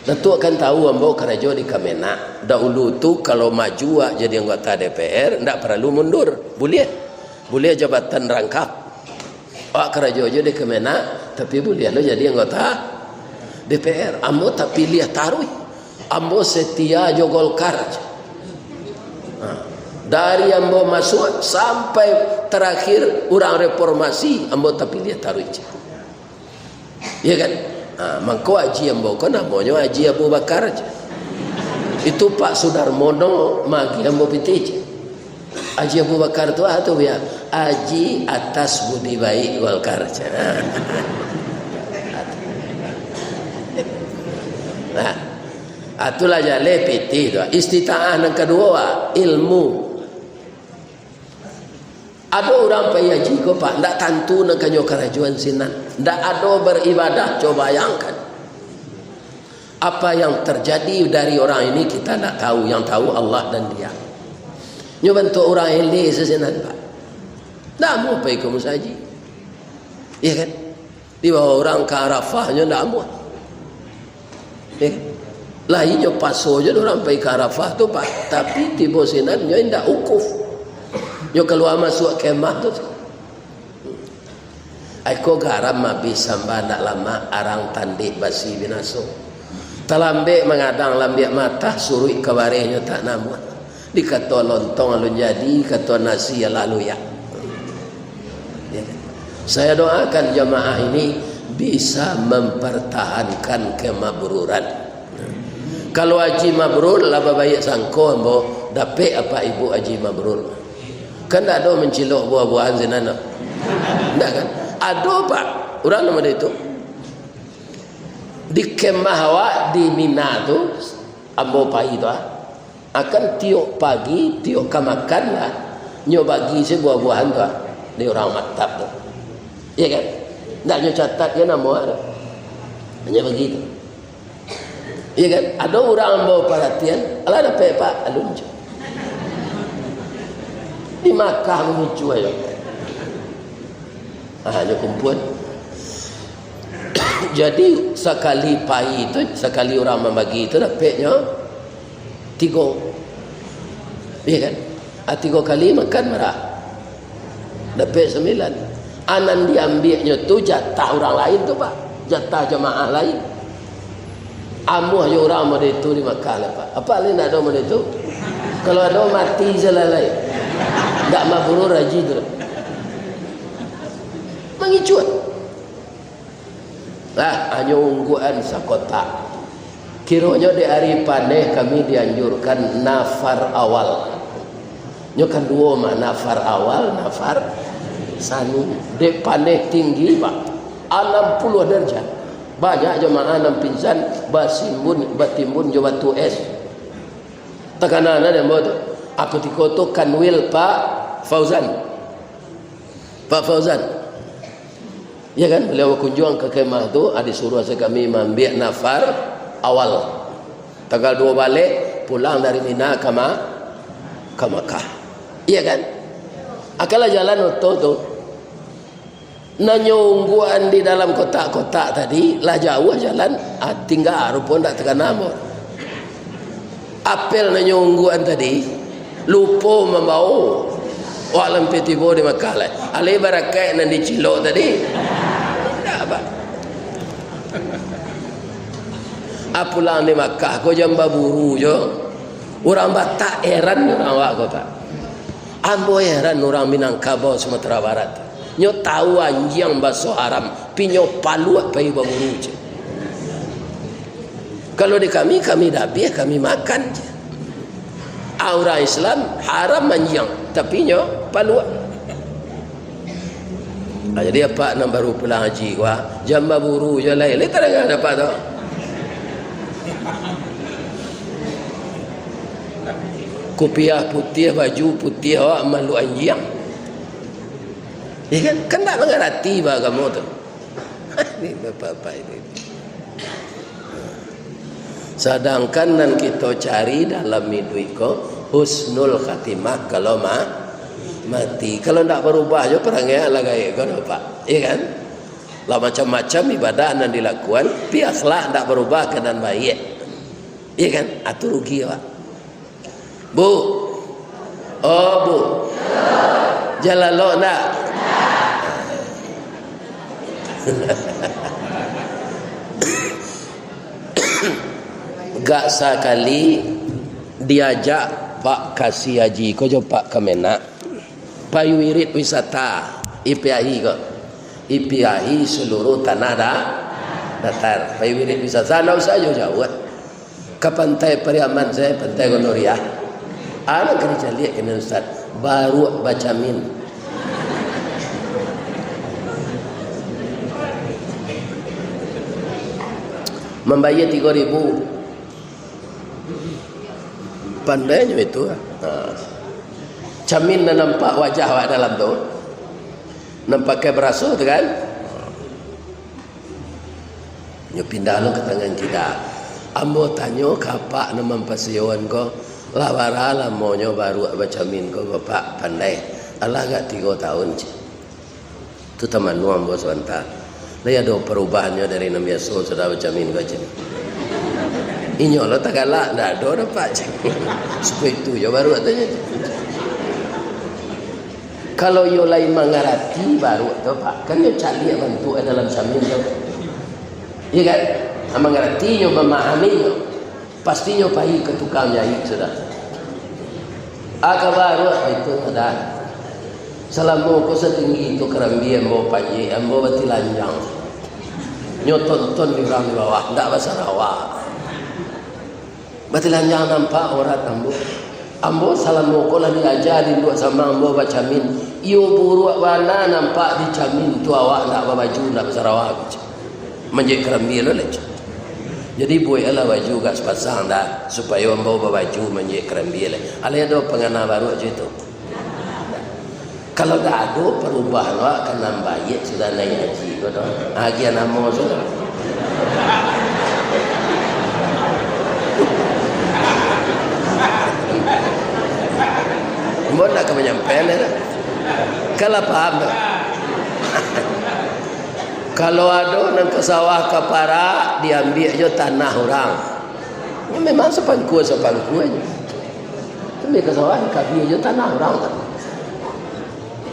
Datuk akan tahu ambo kerja di Kemenak. Dahulu tu kalau maju jadi anggota DPR tidak perlu mundur. Boleh jabatan rangkap. Awak kerja di Kemenak tapi boleh lo jadi anggota DPR. Ambo tapi lihat taruh. Ambo setia jo Golkar. Dari ambo masuk sampai terakhir orang reformasi ambo tapi lihat taruh. Ya kan? Mangko haji yang bawa namanya Haji Abu Bakar aja. Itu Pak Sudarmono magi ambo pitij. Haji Abu Bakar tu atau ya Haji atas budi baik Golkar. Nah, atulah jale piti tu. Istita'ah yang kedua ilmu. Ada orang payah jiko Pak, ndak tantu nak kanyo kerajuan sinan, ndak ada beribadah. Coba bayangkan apa yang terjadi dari orang ini kita nak tahu, yang tahu Allah dan Dia. Nyo bentuk orang ini sesinan Pak, ndak mau pergi ke musaji, iya kan? Di bawah orang ke Arafah nyo ndak mau, iya kan? Lain nyo paso je orang pergi ke Arafah tu Pak, tapi tiba sinan nyo ndak ukuf. Nyo keluar masuk kemah tu. Aiko garam mabis samba nak lama arang tandik basi binaso. Talambe mengadang lambiak mata surui kabarenya tak namun. Dikata lontong alun jadi, kata nasi lalu ya. Saya doakan jamaah ini bisa mempertahankan kemabruran. Kalau haji mabrur laba baik sangko ambo dapat apa ibu haji mabrur. Kan tak ada mencilok buah-buahan zinana. Tak kan? Ada Pak. Orang nama dia itu. Di kemah awak di Mina tu, ambo pai tu akan tiok pagi, tiok kamakan lah. Nyo bagi si buah-buahan tu di orang maktab tu. Iya kan? Tak nyo catat dia nama ada. Hanya begitu. Iya kan? Ada orang ambo perhatian, alah dapat Pak alun je. Di Makkah menuju ayo. Dia kumpul. Jadi sekali pai itu, sekali orang membagi itu dapatnya 3. Iya kan? 3 kali makan merah. Dapat 9. Anan diambilnya tu jatah orang lain tu Pak. Jatah jemaah lain. Amuh je orang ada itu di Makkah lah Pak. Apa lain ada ada itu? Kalau ada mati selalai. Tak mabrur haji tu. Mengicut. Hanya ungguan sakota. Kiranya di hari paneh kami dianjurkan nafar awal. Nyo kan dua mah, nafar awal, nafar sani. Di paneh tinggi Pak. 60 derajat. Banyak jemaah nam pinsan basimbun batimbun jo batu es. Tekanan ada mo tu. Aku tikoto kanwil Pak Fauzan. Pak Fauzan. Ya kan, beliau kunjung ke kemah tu, ada suruh kami ambil nafar awal. Tanggal 2 balik, pulang dari Mina ke Makkah. Iya kan? Akalah jalan oto tu. Nanyungguan di dalam kotak-kotak tadi, lah jauh jalan, tinggal pun tak tekan nama. Apel nanyungguan tadi, lupa membawa walam petibo di Makkah lah. Alai barakai nan dicilok tadi. Tak apa. Pulang di Makkah ko jamba buru je. Orang Batak heran orang awak kota. Ambo heran orang Minangkabau Sumatera Barat. Nyo tahu anjing bahasa haram, pinyo palu apa ibu buru je. Kalau di kami dah biar kami makan je. Orang Islam haram manjang tapi nyo palu. Jadi apa nak baru pulang haji gua jamba buru je lain tak ada dapat tu. Kopiah putih, baju putih awak malu anjing. Ya kan tak mengerti bah kamu tu. Ini apa-apa ini. Sedangkan nan kita cari dalam hidup ko husnul khatimah kalau mati. Kalau tak berubah je perangai lah gaya kau Pak. Iya kan? Lah macam-macam ibadah yang dilakukan, biarlah tak berubah keadaan baik. Iya kan? Atau rugi Pak. Bu. Oh Bu. Jalan lo nak. Gak sekali diajak Pak kasih haji kau jauh Pak Kemenak payu wirid wisata IPAI kok IPAI seluruh tanah datar payu wirid wisata nak usah jauh-jauh ke pantai Pariaman saya, pantai Gonoria. Anak kerja lihat kena Ustaz, baru baca min. Membayar 3.000. Pandainya itu. Camin na nampak wajah awak dalam tu. Nampak kayak berasuh tu kan. Nyo pindah lo ke tangan kita. Ambo tanyo kapak nama pasiwan ko. Lawara lamonyo baru baca min ko pak pandai. Alah gak 3 tahun je. Tu teman nu ambo sebentar. Dia ada perubahannya dari enam biasa sudah baca min ko je. Inyo lo tak galak dah ada dapat je. Supaya itu yo baru katanya. Kalau yo lain mengerti baru tu pak. Kan yo cari bantu dalam samin tu. Iya kan? Mengerti yo memahami yo. Pasti yo pergi ke tukang jahit sudah. Aka baru itu ada. Selama ko setinggi itu kerambi ambo panji ambo bati lanjang. Nyo tonton di orang di bawah ndak bahasa Sarawak. Bati lanjang nampak orang ambo. Ambo selama ko lah diajarin dua sama ambo baca min. Iyo buruk mana nampak di camin tu awak ndak baju ndak bahasa Sarawak. Menjadi kerambi lo leh. Jadi boy ala baju gas pasang dah supaya ambo baju menjadi kerambi leh. Ala ada pengana baru aja itu. Kalau dah ada perubahan wak kan nambah ye sudah naik haji tu dah. Haji nama sudah. Mbok nak ke menyampaikan dah. Kalau paham dah. Kalau ada nang ke sawah ke para diambil je tanah orang. Ya, memang sepangku aja. Tapi ke sawah kabir je tanah orang tak.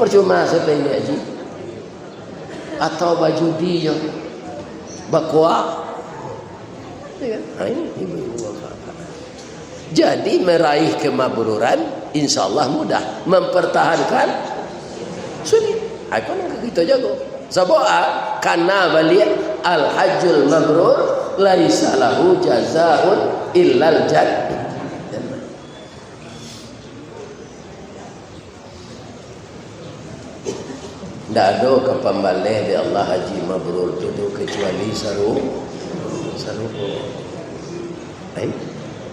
Percuma saya pengen haji atau baju dia bakwa ini ibu-ibu bapak. Jadi meraih kemabruran insyaallah mudah, mempertahankan sulit. Aku nak kita jago sebab karena balik al hajjul mabrur laisa lahu jazaa'un illal jannah. Tak ada kepambalih di Allah haji mabrur tu kecuali saru.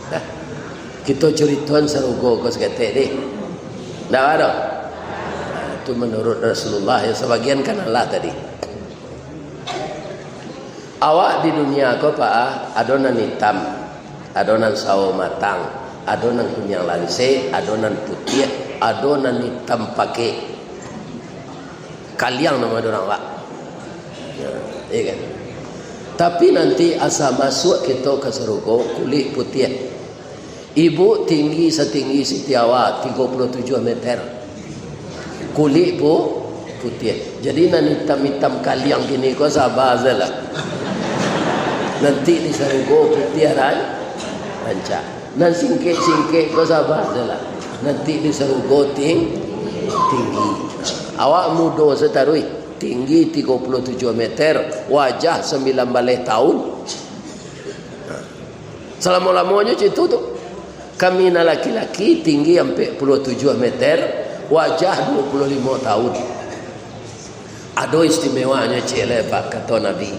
Dah. Kita ceritakan sarugo kau seketik deh. Tak ada. Itu menurut Rasulullah yang sebagian kan Allah tadi. Awak di dunia kau pak adonan hitam, adonan sawo matang, adonan kunyang lanse, adonan putih, adonan hitam pakai kaliang nama orang pak. Ya kan. Tapi nanti asal masuk kita ke surga kulit putih. Ibu tinggi setinggi Siti Awak 37 meter. Kulit putih. Jadi nan hitam-hitam kaliang gini kau sabar sajalah. Nanti di surga putih rancak. Nan singkit-singkit kau sabar sajalah. Nanti di surga tinggi. Awak muda setarui tinggi 37 meter, wajah 19 tahun. Selama-lamanya itu tu. Kami laki-laki tinggi sampai 47 meter, wajah 25 tahun. Ada istimewanya cik pak kata Nabi.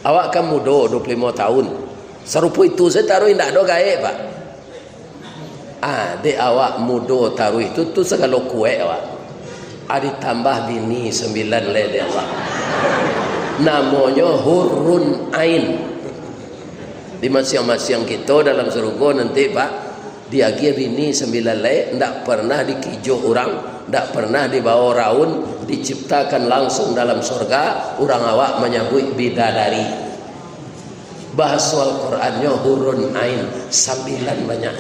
Awak kan muda 25 tahun. Serupa itu setarui tidak ada gaib pak. Dek awak muda taruh itu tu segala kuat awak. Ada tambah bini 9 leh Allah. Namanya hurun ain. Di masing-masing kita dalam surga nanti pak diagi bini 9 leh, ndak pernah dikijo orang, ndak pernah dibawa raun, diciptakan langsung dalam surga. Orang awak menyebut bidadari. Bahasa Al-Qurannya hurun ain 9 banyak.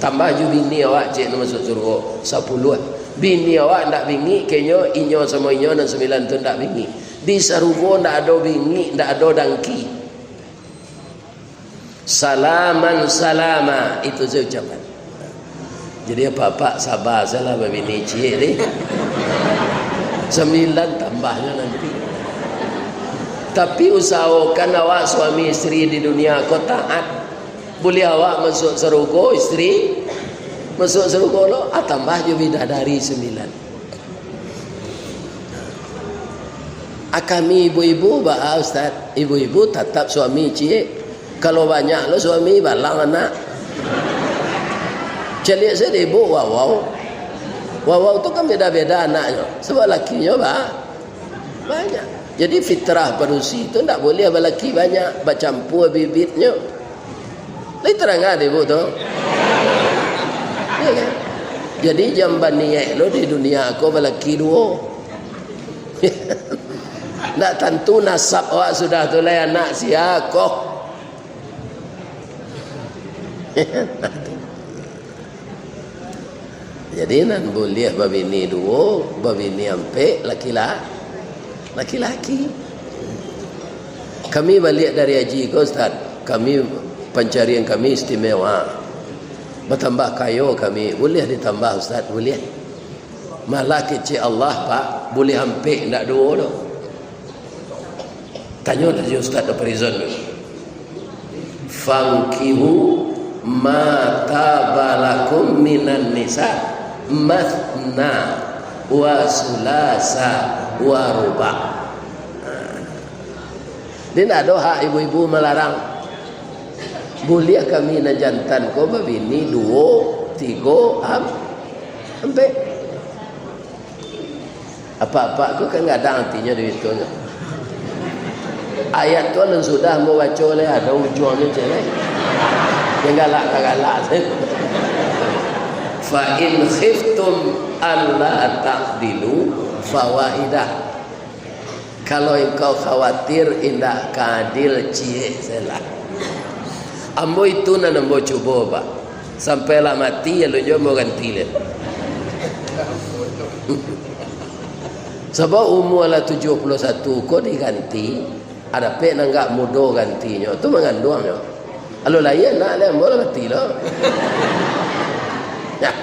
Tambah ju bini awak cik masuk surga 10. Bini awak ndak bingi kenyo inyo sama inyo dan 9 tu ndak bingi. Di surga ndak ada bingi, ndak ada dangki. Salaman salama itu saya ucapkan. Jadi apa-apa sabar salah bini cik ni. 9 tambahnya nanti. Tapi usahakan awak suami isteri di dunia kau taat. Boleh awak masuk serugo isteri, masuk serugo lo, tambah je bidadari 9. Kami ibu-ibu bah Ustaz, ibu-ibu tetap suami cik. Kalau banyak lo suami balang anak. Celik saya ibu wow. Wow tu kan beda-beda anaknya. Sebab lakinya banyak. Jadi fitrah padusi tu tak boleh lelaki banyak bercampur bibitnya. Lai terang ada ibu tu. Ya kan? Jadi jamban niat lo di dunia aku lelaki 2. Tak tentu nasab awak sudah tu lai anak siapa. Jadi nan boleh babini 2, babini ampe laki-laki. Kami balik dari haji ke Ustaz. Kami pencarian kami istimewa. Bertambah kayu kami. Boleh ditambah Ustaz? Boleh. Malah kecil Allah Pak. Boleh ampe tak 2 tu. Tanya tadi Ustaz di prison tu. Fankihu ma tabalakum minan nisa mathna wa sulasa wa ruba. Dia tak ada hak ibu-ibu melarang. Boleh kami nak jantan ko babini 2, 3 ampe. Apa-apa ko kan tak ada artinya di itu. Ayat tu nan sudah mau baca oleh ada ujungnya celai. Yang galak. Fa in khiftum alla taqdilu fawaidah. Kalau engkau khawatir indah kadil cie selah. Ambo itu nan ambo cuba Pak. Sampailah mati ya lo mau ganti le. Sebab umur lah 71 kau diganti, ada pe nanggak mudo gantinya. Tu mengandungnya. Kalau lain nak le ambo lah mati lah. Ya,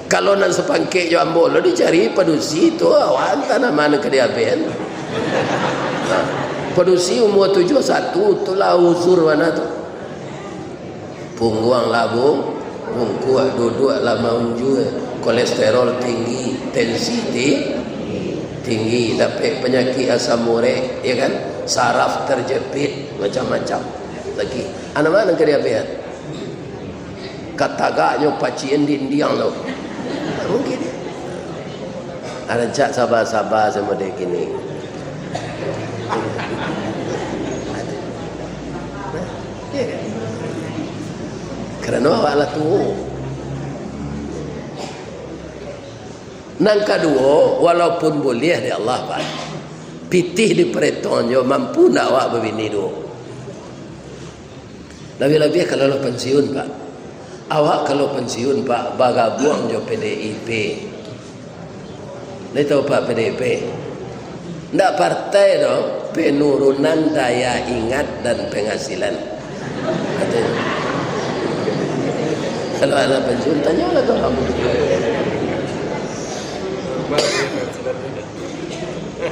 kalau nak sepangkek jo ambo lo dicari padusi tu awan tanah mana ke dia ben. Padusi umur 71 tu lah uzur mana tu. Pungguang labung, pungkuak duduk lama unju, kolesterol tinggi, tensi tinggi, dapat penyakit asam urat, ya kan? Saraf terjepit, macam-macam. Lagi anak mana ke dia biar katagaknya pacien dindiang lo mungkin ada cak sabar-sabar sama dia gini. Kerana awak lah tu nang kedua walaupun boleh di Allah Pak pitih di peretonyo mampu nak awak berbini 2. Lebih-lebih kalau lo pensiun Pak. Awak kalau pensiun Pak bergabung jo PDIP. Dia tahu Pak PDIP. Ndak partai dong penurunan daya ingat dan penghasilan. Katanya. Kalau anak pensiun tanyalah ke kamu.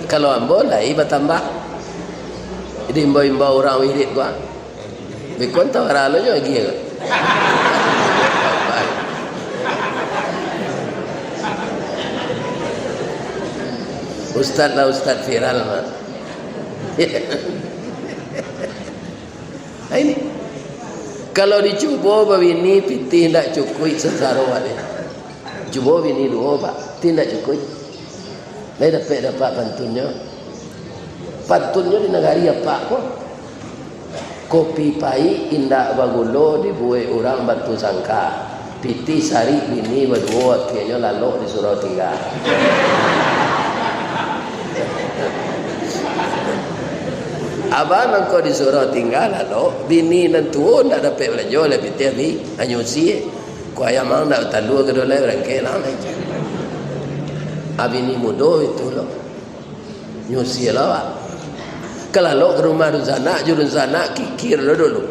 Kalau ambo lah iba tambah. Jadi imbau-imbau orang wirid gua. Bikon tahu arah lo juga gila. Ustaz lah Ustaz viral mah. Ini kalau dicuba begini pitih tak cukup sesaruh ada. Cuba begini 2 Pak, tidak cukup. Lai dapat pantunnya. Pantunnya di negara apa kok? Kopi pai indak bagulo dibuat orang batu sangka. Piti sari bini berdua kayaknya lalu disuruh tinggal. Abang engkau disuruh tinggal lalu bini nantu ndak dapat belanja oleh piti ni anyusi. Kau ayam mang ndak talu ke dolai rangkai lah aja. Abini mudo itu lo nyusi lah. Kalau lo ke rumah dun sana, jurun sana kikir lo dulu.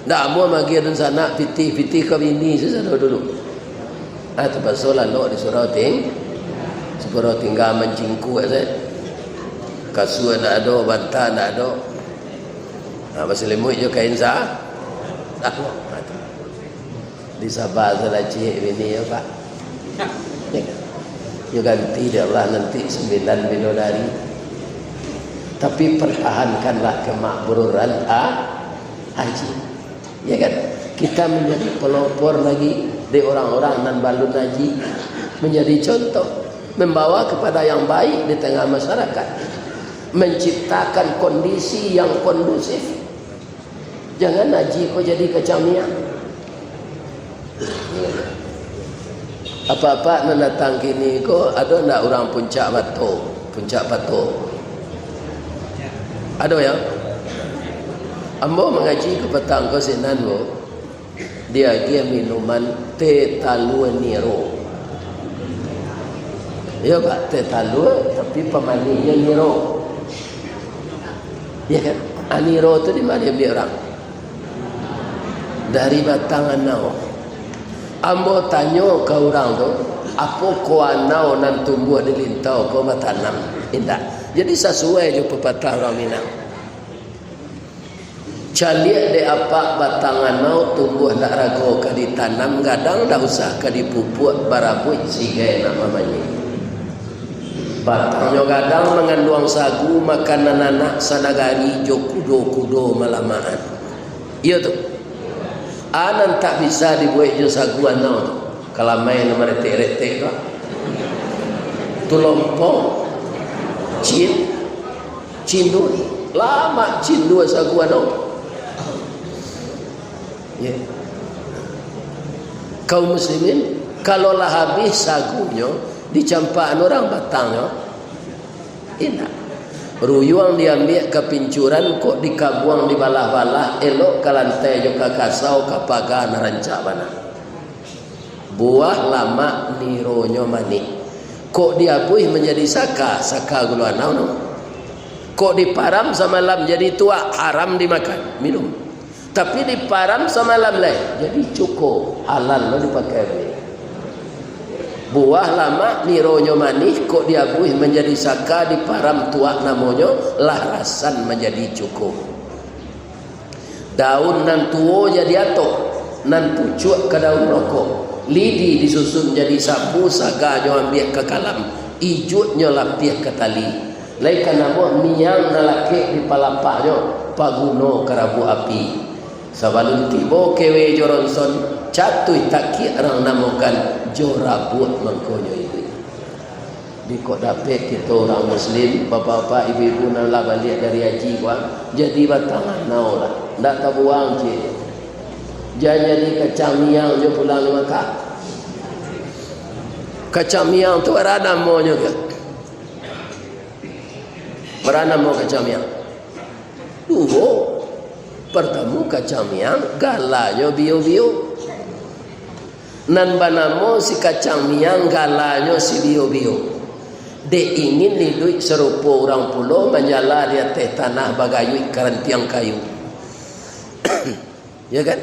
Dah mau magi dun sana piti ke bini sesa dulu. Tu pasal lo disuruh tinggal mencingku aja. Kasut nak ada, bantal nak ada. Selimut je kain sah. Di Sabah adalah cik ini ya Pak. Ya ganti dia Allah nanti 9 bidadari. Tapi pertahankanlah kemakmuran haji. Ya kan? Kita menjadi pelopor lagi di orang-orang nan balun haji, menjadi contoh, membawa kepada yang baik di tengah masyarakat, menciptakan kondisi yang kondusif. Jangan haji kau jadi kecamian. Apa-apa nak datang kini kau ada ndak orang puncak batu? Ada ya? Ambo mengaji ke petang kau sinan bo. Dia minuman teh talua niro. Ya Pak, teh talua tapi pemaninya niro. Ya kan? Aniro tu di mana dia beli orang? Dari batang anau. Ambo tanya ke orang tu, apa kau anau nan tumbuh di lintau kau matanam? Indah. Jadi sesuai je pepatah orang Minang. Caliak de apa batang anau tumbuh nak rago ka ditanam gadang dah usah ka dipupuk barabut sigai nak mamanya. Batangnya gadang mengandung sagu makanan anak sanagari jo kudo-kudo malamaan. Iya tu. Anan tak bisa dibuat jo sagu anau tu. Kalau main nama retek-retek tu. Tulompong cindul lama cindul sagu anau. Ya. Kaum muslimin kalaulah habis sagunya dicampakkan orang batangnya enak. Ruyuang diambil ke pincuran kok dikabuang di balah-balah elok ke lantai jo ke kasau ke pagar narancak bana. Buah lama nironyo mani. Kok diabuih menjadi saka gula anau no. Kok diparam semalam jadi tua haram dimakan minum. Tapi diparam semalam lain jadi cukup halal lo dipakai. Buah lama nironyo manis kok diabuih menjadi saka diparam tua namanya lahrasan menjadi cukup. Daun nan tuo jadi atok, nan pucuk ke daun rokok, lidi disusun jadi sapu, saga nyo ambil ke kalam, ijutnya lapih ke tali. Lain kanamo miang nalake di palapahnya paguno kerabu api. Sabalun tibo kewe joronson catuy taki orang namakan jorabut mangkonyo itu. Di kok dapat kita orang muslim, bapak-bapak ibu-ibu nak lah balik dari haji kuan, jadi batangan nau lah. Ndak tabuang je. Jangan jadi kacang miang je pulang di Makkah. Kacang miang tu berada mau juga. Berada mau kacang miang. Pertama kacang miang galanya bio-bio. Nan banamo si kacang miang galanya si bio-bio. De ingin ni duit serupa orang pulau menyala di atas tanah bagayui kerantiang kayu. Ya kan?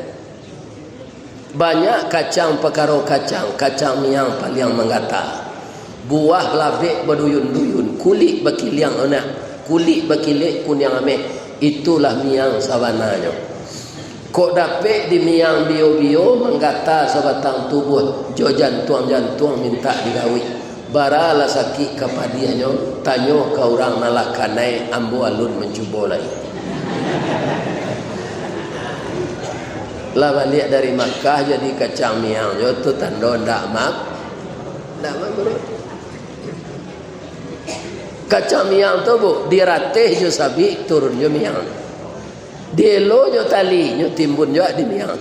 Banyak kacang perkara kacang miang paling menggata. Buah labik berduyun-duyun, kulit berkiliang anak, kulit berkilik kuning ameh. Itulah miang sabananya. Kok dapat di miang bio-bio menggata sebatang tubuh jo jantung minta digawi. Baralah sakit kepadiahnya tanya ke orang nalakanai ambo alun mencuba lagi. Lah balik dari Makkah jadi kacang miang jo tu tanda ndak mak bro. Kacang miang tu bu diratih jo sabi turun jo miang. Dielo jo tali jo timbun jo di miang.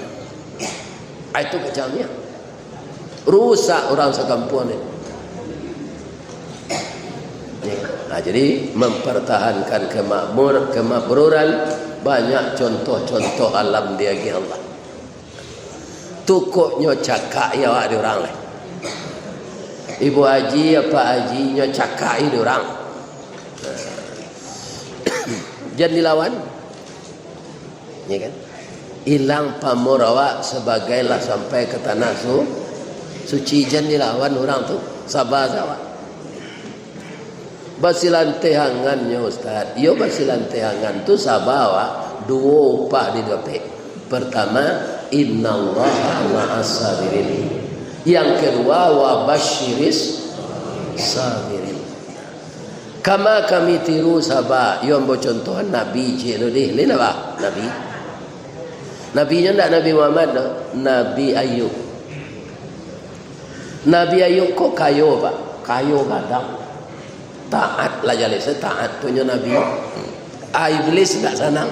Itu kacang miang. Rusak orang sekampung ni. Nah, jadi mempertahankan kemakmuran banyak contoh-contoh alam dia gi Allah. Tukuknya cakak ya wak di orang lain. Ibu haji apa hajinya cakak di orang. Jangan dilawan. Ya kan? Hilang pamor awak sebagailah sampai ke tanah suci jangan dilawan orang tu. Sabar awak. Basilantehangannya Ustaz. Yo basilantehangan tu sabar awak Dua upah didapat. Pertama, innallaha ma'as sabirin. Yang kedua, wa basyiris sabirin. Kama kami tiru sahabat yang bercontohan Nabi je deh. Lain apa? Nabinya tak Nabi Muhammad no? Nabi Ayub. Nabi Ayub kok kayo pak? Kayo kadang. Taat lah jalan saya taat punya Nabi. Iblis tak senang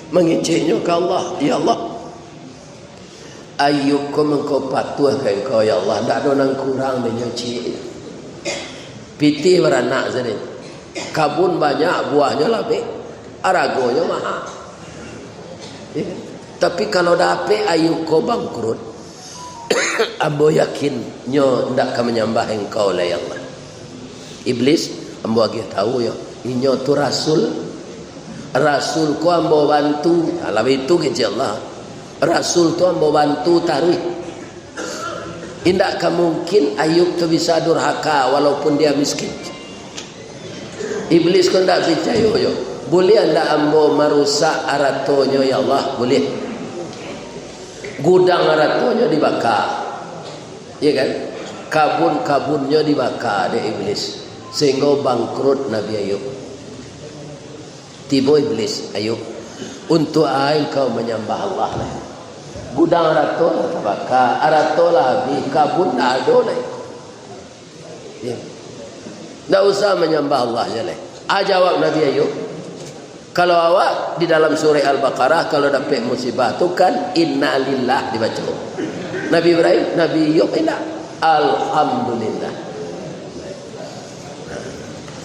menginciknya ke Allah. Ya Allah, Ayub kau mengkau patuh ke engkau ya Allah. Tak ada orang kurang menyuci. Piti beranak jadi. Kabun banyak buahnya lebih. Aragonya mahal. Ya. Tapi kalau dapat Ayub kau bangkrut, ambo yakin nyo ndak akan menyembah engkau lah ya Allah. Iblis ambo lagi tahu ya. Inyo tu rasul ko ambo bantu. Alah itu ke Allah. Rasul tu ambo bantu tarik. Indak akan mungkin Ayub tu bisa durhaka walaupun dia miskin. Iblis kau ndak percaya yo. Boleh anda ambo merusak aratonyo ya Allah? Boleh. Gudang aratonyo dibakar. Ya kan? Kabun-kabunnya dibakar oleh iblis sehingga bangkrut Nabi Ayub. Tiba iblis, Ayub, untuk kau menyembah Allah lah. Gudang arato terbakar, arato lah habis, kabun tak ada lah. Ya. Tak usah menyembah Allah je lah. Jawab Nabi Ayub, kalau awak di dalam surah Al-Baqarah kalau dapat musibah tu kan inna lillah dibaca. Nabi Ibrahim, Nabi Ayub tidak. Alhamdulillah.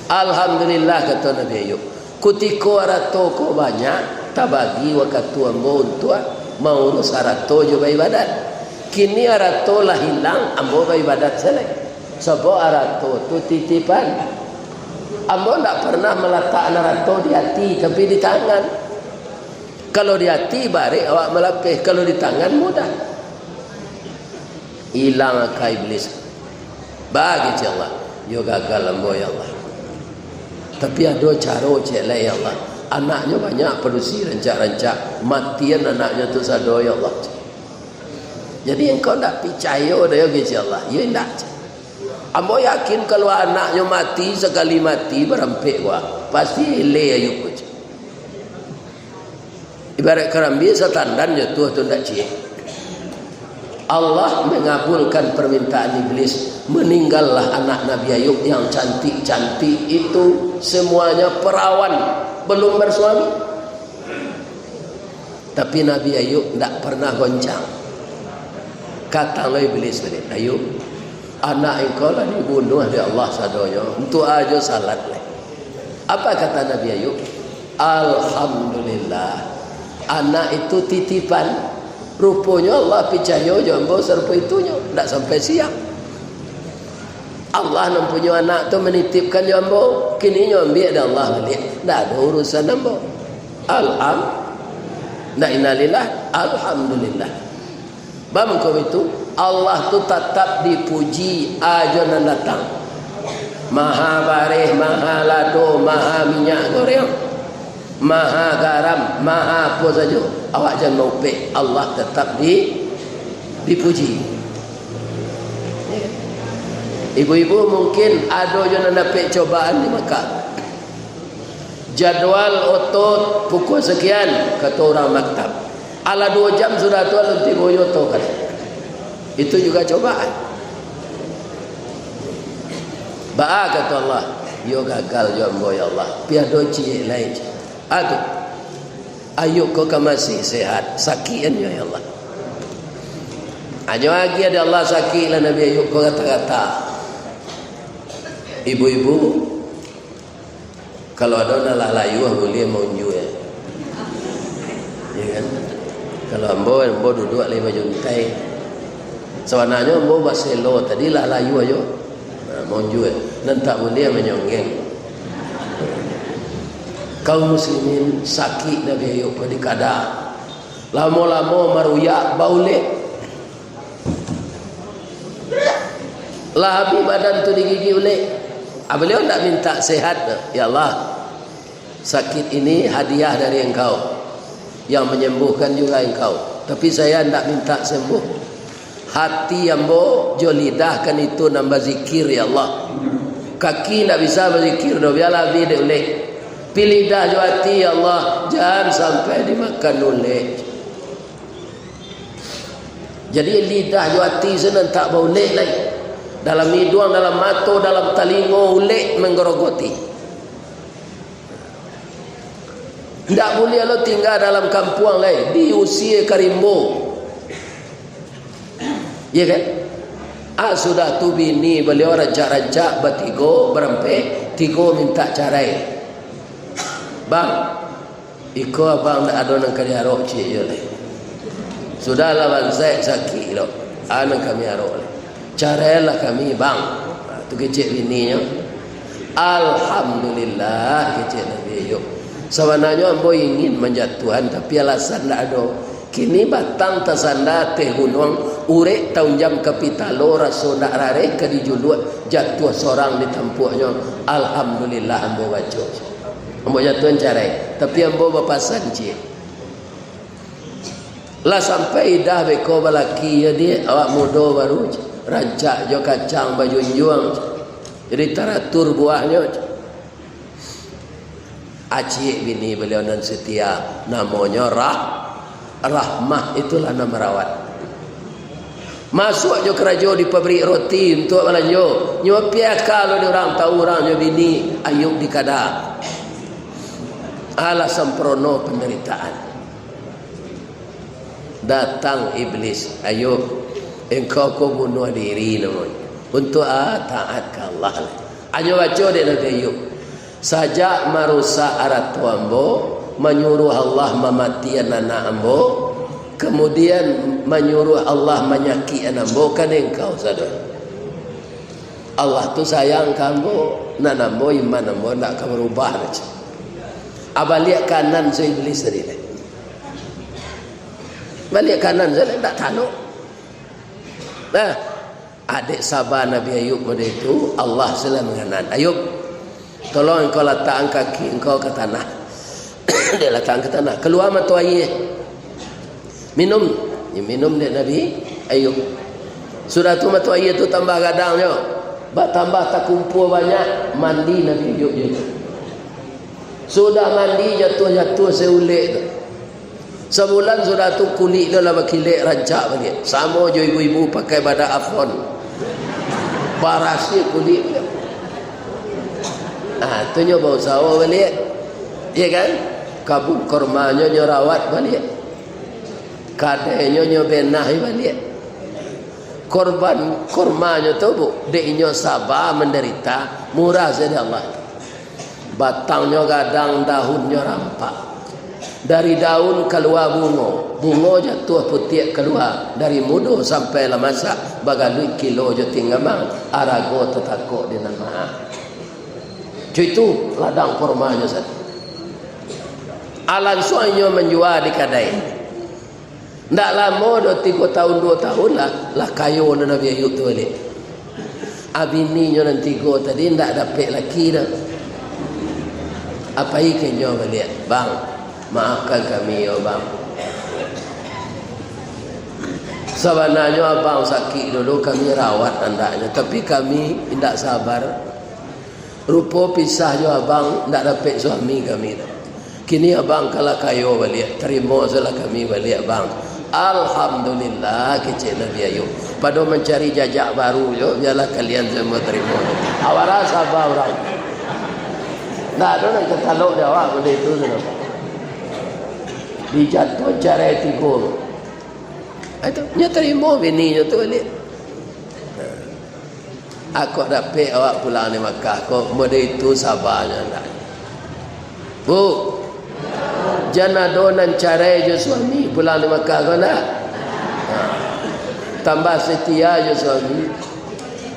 Alhamdulillah kata Nabi Ayub. Kutiko arato ko banyak tak bagi waktu ambo untuk mau urus arato juga ibadat. Kini arato lah hilang ambo ibadat selesai. Sebab arato tu titipan. Ambo tak pernah meletak arato di hati tapi di tangan. Kalau di hati barik awak melapih, kalau di tangan mudah. Hilang ke iblis. Bagi Allah, yo gagal ambo ya Allah. Tapi ada cara cek lah ya Allah. Anaknya banyak produksi rancak-rancak. Matian anaknya tu sado ya Allah. Jadi engkau tak percaya dia ya Allah. Ya tak. Ambo yakin kalau anaknya mati sekali mati berampik wah. Pasti le Ayub. Ibarat kerambi setandan je tu tak cik. Allah mengabulkan permintaan iblis. Meninggallah anak Nabi Ayub yang cantik-cantik itu semuanya perawan, belum bersuami. Tapi Nabi Ayub tidak pernah goncang. Kata iblis tadi, Ayub, anak engkau lah dibunuh oleh Allah sadonya. Untuk aja salat lah. Apa kata Nabi Ayub? Alhamdulillah. Anak itu titipan. Rupanya Allah percaya jambo serpa itunya. Tak sampai siang. Allah mempunyai anak tu menitipkan jambo. Kini ambil ada Allah balik. Tak ada urusan jambo. Innalillah. Alhamdulillah. Bangkau itu Allah tu tetap dipuji aja dan datang. Maha barih, maha lado, maha minyak goreng, maha garam, maha apa saja. Awak jangan mau pek. Allah tetap dipuji. Ibu-ibu mungkin ada yang dapat cobaan di Mekah. Jadual otot pukul sekian kata orang maktab. Ala 2 jam sudah tu alun tiba yoto kan. Itu juga cobaan. Ba'a kata Allah, yo gagal yo ambo ya Allah. Piado cik lain. Aduh. Ayub kau masih sehat, sakian ya Allah. Aja lagi ada Allah sakit lah Nabi Ayub kau kata-kata. Ibu-ibu kalau ada nak layu boleh monju ya. Ya kan? Kalau ambo duduk lima juntai. Sebenarnya ambo baselo tadi lah layu aja. Monju ya. Dan tak boleh menyonggeng. Kaum muslimin sakit Nabi Ayub di kada. Lama-lama maruyak baulek. Lah habis badan tu digigi oleh. Beliau tak minta sehat. Ya Allah, sakit ini hadiah dari engkau. yang menyembuhkan juga engkau. Tapi saya tidak minta sembuh. Hati ambo jo lidahkan itu nambah zikir ya Allah. Kaki tidak bisa berzikir do biarlah bide oleh. Pilih dah jo hati ya Allah, jangan sampai dimakan oleh. Jadi lidah jo hati senang tak boleh lagi. Dalam hidung, dalam mata, dalam telinga ulik menggerogoti. Tidak boleh lo tinggal dalam kampung lain diusia karimbo. Ya kan? Sudah tu bini beliau rancak-rancak bertiga berempat, tiga minta carai. Bang, iko abang nak ada nang kali arok cik je lah. Sudahlah bang saya sakit lo. Nang kami arok lah. Carailah kami bang. Tu kecik bininya. Alhamdulillah kecik Nabi Ayub. Sebenarnya ambo ingin menjatuhan tapi alasan tak ada. Kini batang tersandar teh gunung urek tahun jam kapitalo raso nak rarek ke dijuluk jatuh seorang di tampuknya. Alhamdulillah ambo baca. Ambo jatuhan carai. Tapi ambo berpasan cik. Lah sampai dah beko balaki ya dia awak muda baru rancak jo kacang baju juang. Jadi teratur buahnya. Acik bini beliau nan setia namanya Rahmah, itulah nama rawat. Masuk jo kerja di pabrik roti untuk belanja. Nyo piak kalau dia orang tahu orang nyo bini Ayub di kada. Ala sempurna penderitaan. Datang iblis, Ayub, engkau kau bunuh diri namanya. Untuk taat ke Allah. Hanya baca dia Nabi Ayub. Sajak marusak arat ambo, menyuruh Allah mematikan anak ambo, kemudian menyuruh Allah menyakiti ambo, kan engkau sadar. Allah tu sayang kamu, nak ambo iman ambo nak kamu berubah aja. Abalik kanan so iblis sendiri. Balik kanan saya tak tanuk. Nah, adik sabar Nabi Ayub pada itu Allah sila menganan. Ayub, tolong engkau letakkan kaki engkau ke tanah. Dia letakkan ke tanah. Keluar mata air. Minum. Dia minum dia Nabi Ayub. Sudah tu mata air tu tambah gadangnya. Tambah tak kumpul banyak. Mandi Nabi Ayub juga. Sudah mandi jatuh-jatuh seulik tu. Sebulan sudah tu kulit dia lah berkilik rancak balik. Sama je ibu-ibu pakai badak afron. Barasi kulit dia. Tu nyo bau sawo balik. Ya kan? Kabut kormanya nyo rawat balik. Kadenya nyo benah balik. Korban kormanya tu bu, dek nyo sabar menderita, murah saja Allah. Batangnya gadang, daunnya rampak. Dari daun keluar bunga, bunga jatuh putih keluar. Dari muda sampai lah masak bagai kilo je tinggal bang. Arago tetakok di nama. Itu ladang kormanya saja. Alan suanya menjual di kedai. Tak lama dah 3 tahun 2 tahun lah kayu Nabi Ayub tu balik. Abininya nanti go tadi tak dapat laki dah. Apa ikannya balik bang? Maafkan kami ya bang. Sebenarnya abang sakit dulu kami rawat andaknya, tapi kami tidak sabar. Rupa pisah jo abang tidak dapat suami kami. Kini abang kalau kayo balik, terima salah kami balik abang. Alhamdulillah kecil Nabi Ayub. Pada mencari jajak baru jo, biarlah kalian semua terima. Awalnya sabar orang. Tak ada nak ketaluk jawab benda itu saudara. Dijatuh cara tiga. Itu nya terima bininya tu balik. Aku dapat awak pulang di Makkah. Kau benda itu sabarnya nak. Bu, jangan donan cara je suami pulang di Makkah kau nak. Tambah setia je suami.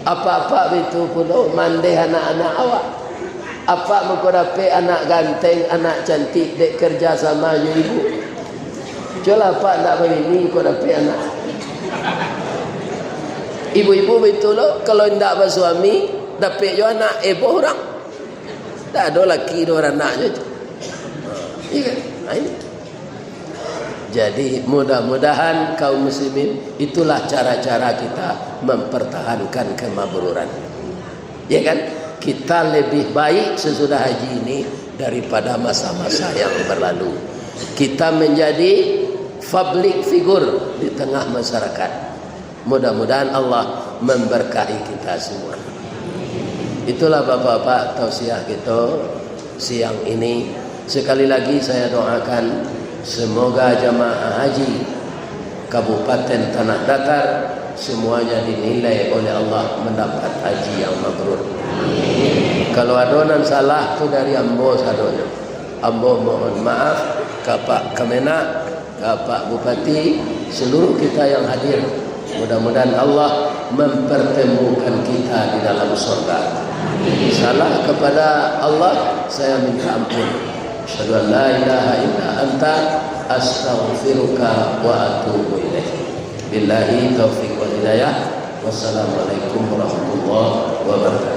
Apa-apa itu pun mandeh anak-anak awak. Apa muka dapat anak ganteng, anak cantik, dek kerja sama je ibu. Jualah apa nak begini kau dapat anak. Ibu-ibu betul loh, kalau tidak bersuami dapat jo anak ibu orang. Tak ada laki dua anak je. Iya kan? Ini. Jadi mudah-mudahan kaum muslimin itulah cara-cara kita mempertahankan kemabruran. Ya kan? Kita lebih baik sesudah haji ini daripada masa-masa yang berlalu. Kita menjadi public figure di tengah masyarakat. Mudah-mudahan Allah memberkahi kita semua. Itulah bapak-bapak tausiah kita siang ini. Sekali lagi saya doakan semoga jamaah haji Kabupaten Tanah Datar semuanya dinilai oleh Allah mendapat haji yang mabrur. Kalau adonan salah itu dari ambo sadonya. Ambo mohon maaf ke Pak Kemenak, ke Pak Bupati, seluruh kita yang hadir. Mudah-mudahan Allah mempertemukan kita di dalam surga. Salah kepada Allah saya minta ampun. Asyhadu an la ilaha illa anta astaghfiruka wa atubu ilaik. Billahi taufiq wal hidayah. Wassalamualaikum warahmatullahi wabarakatuh.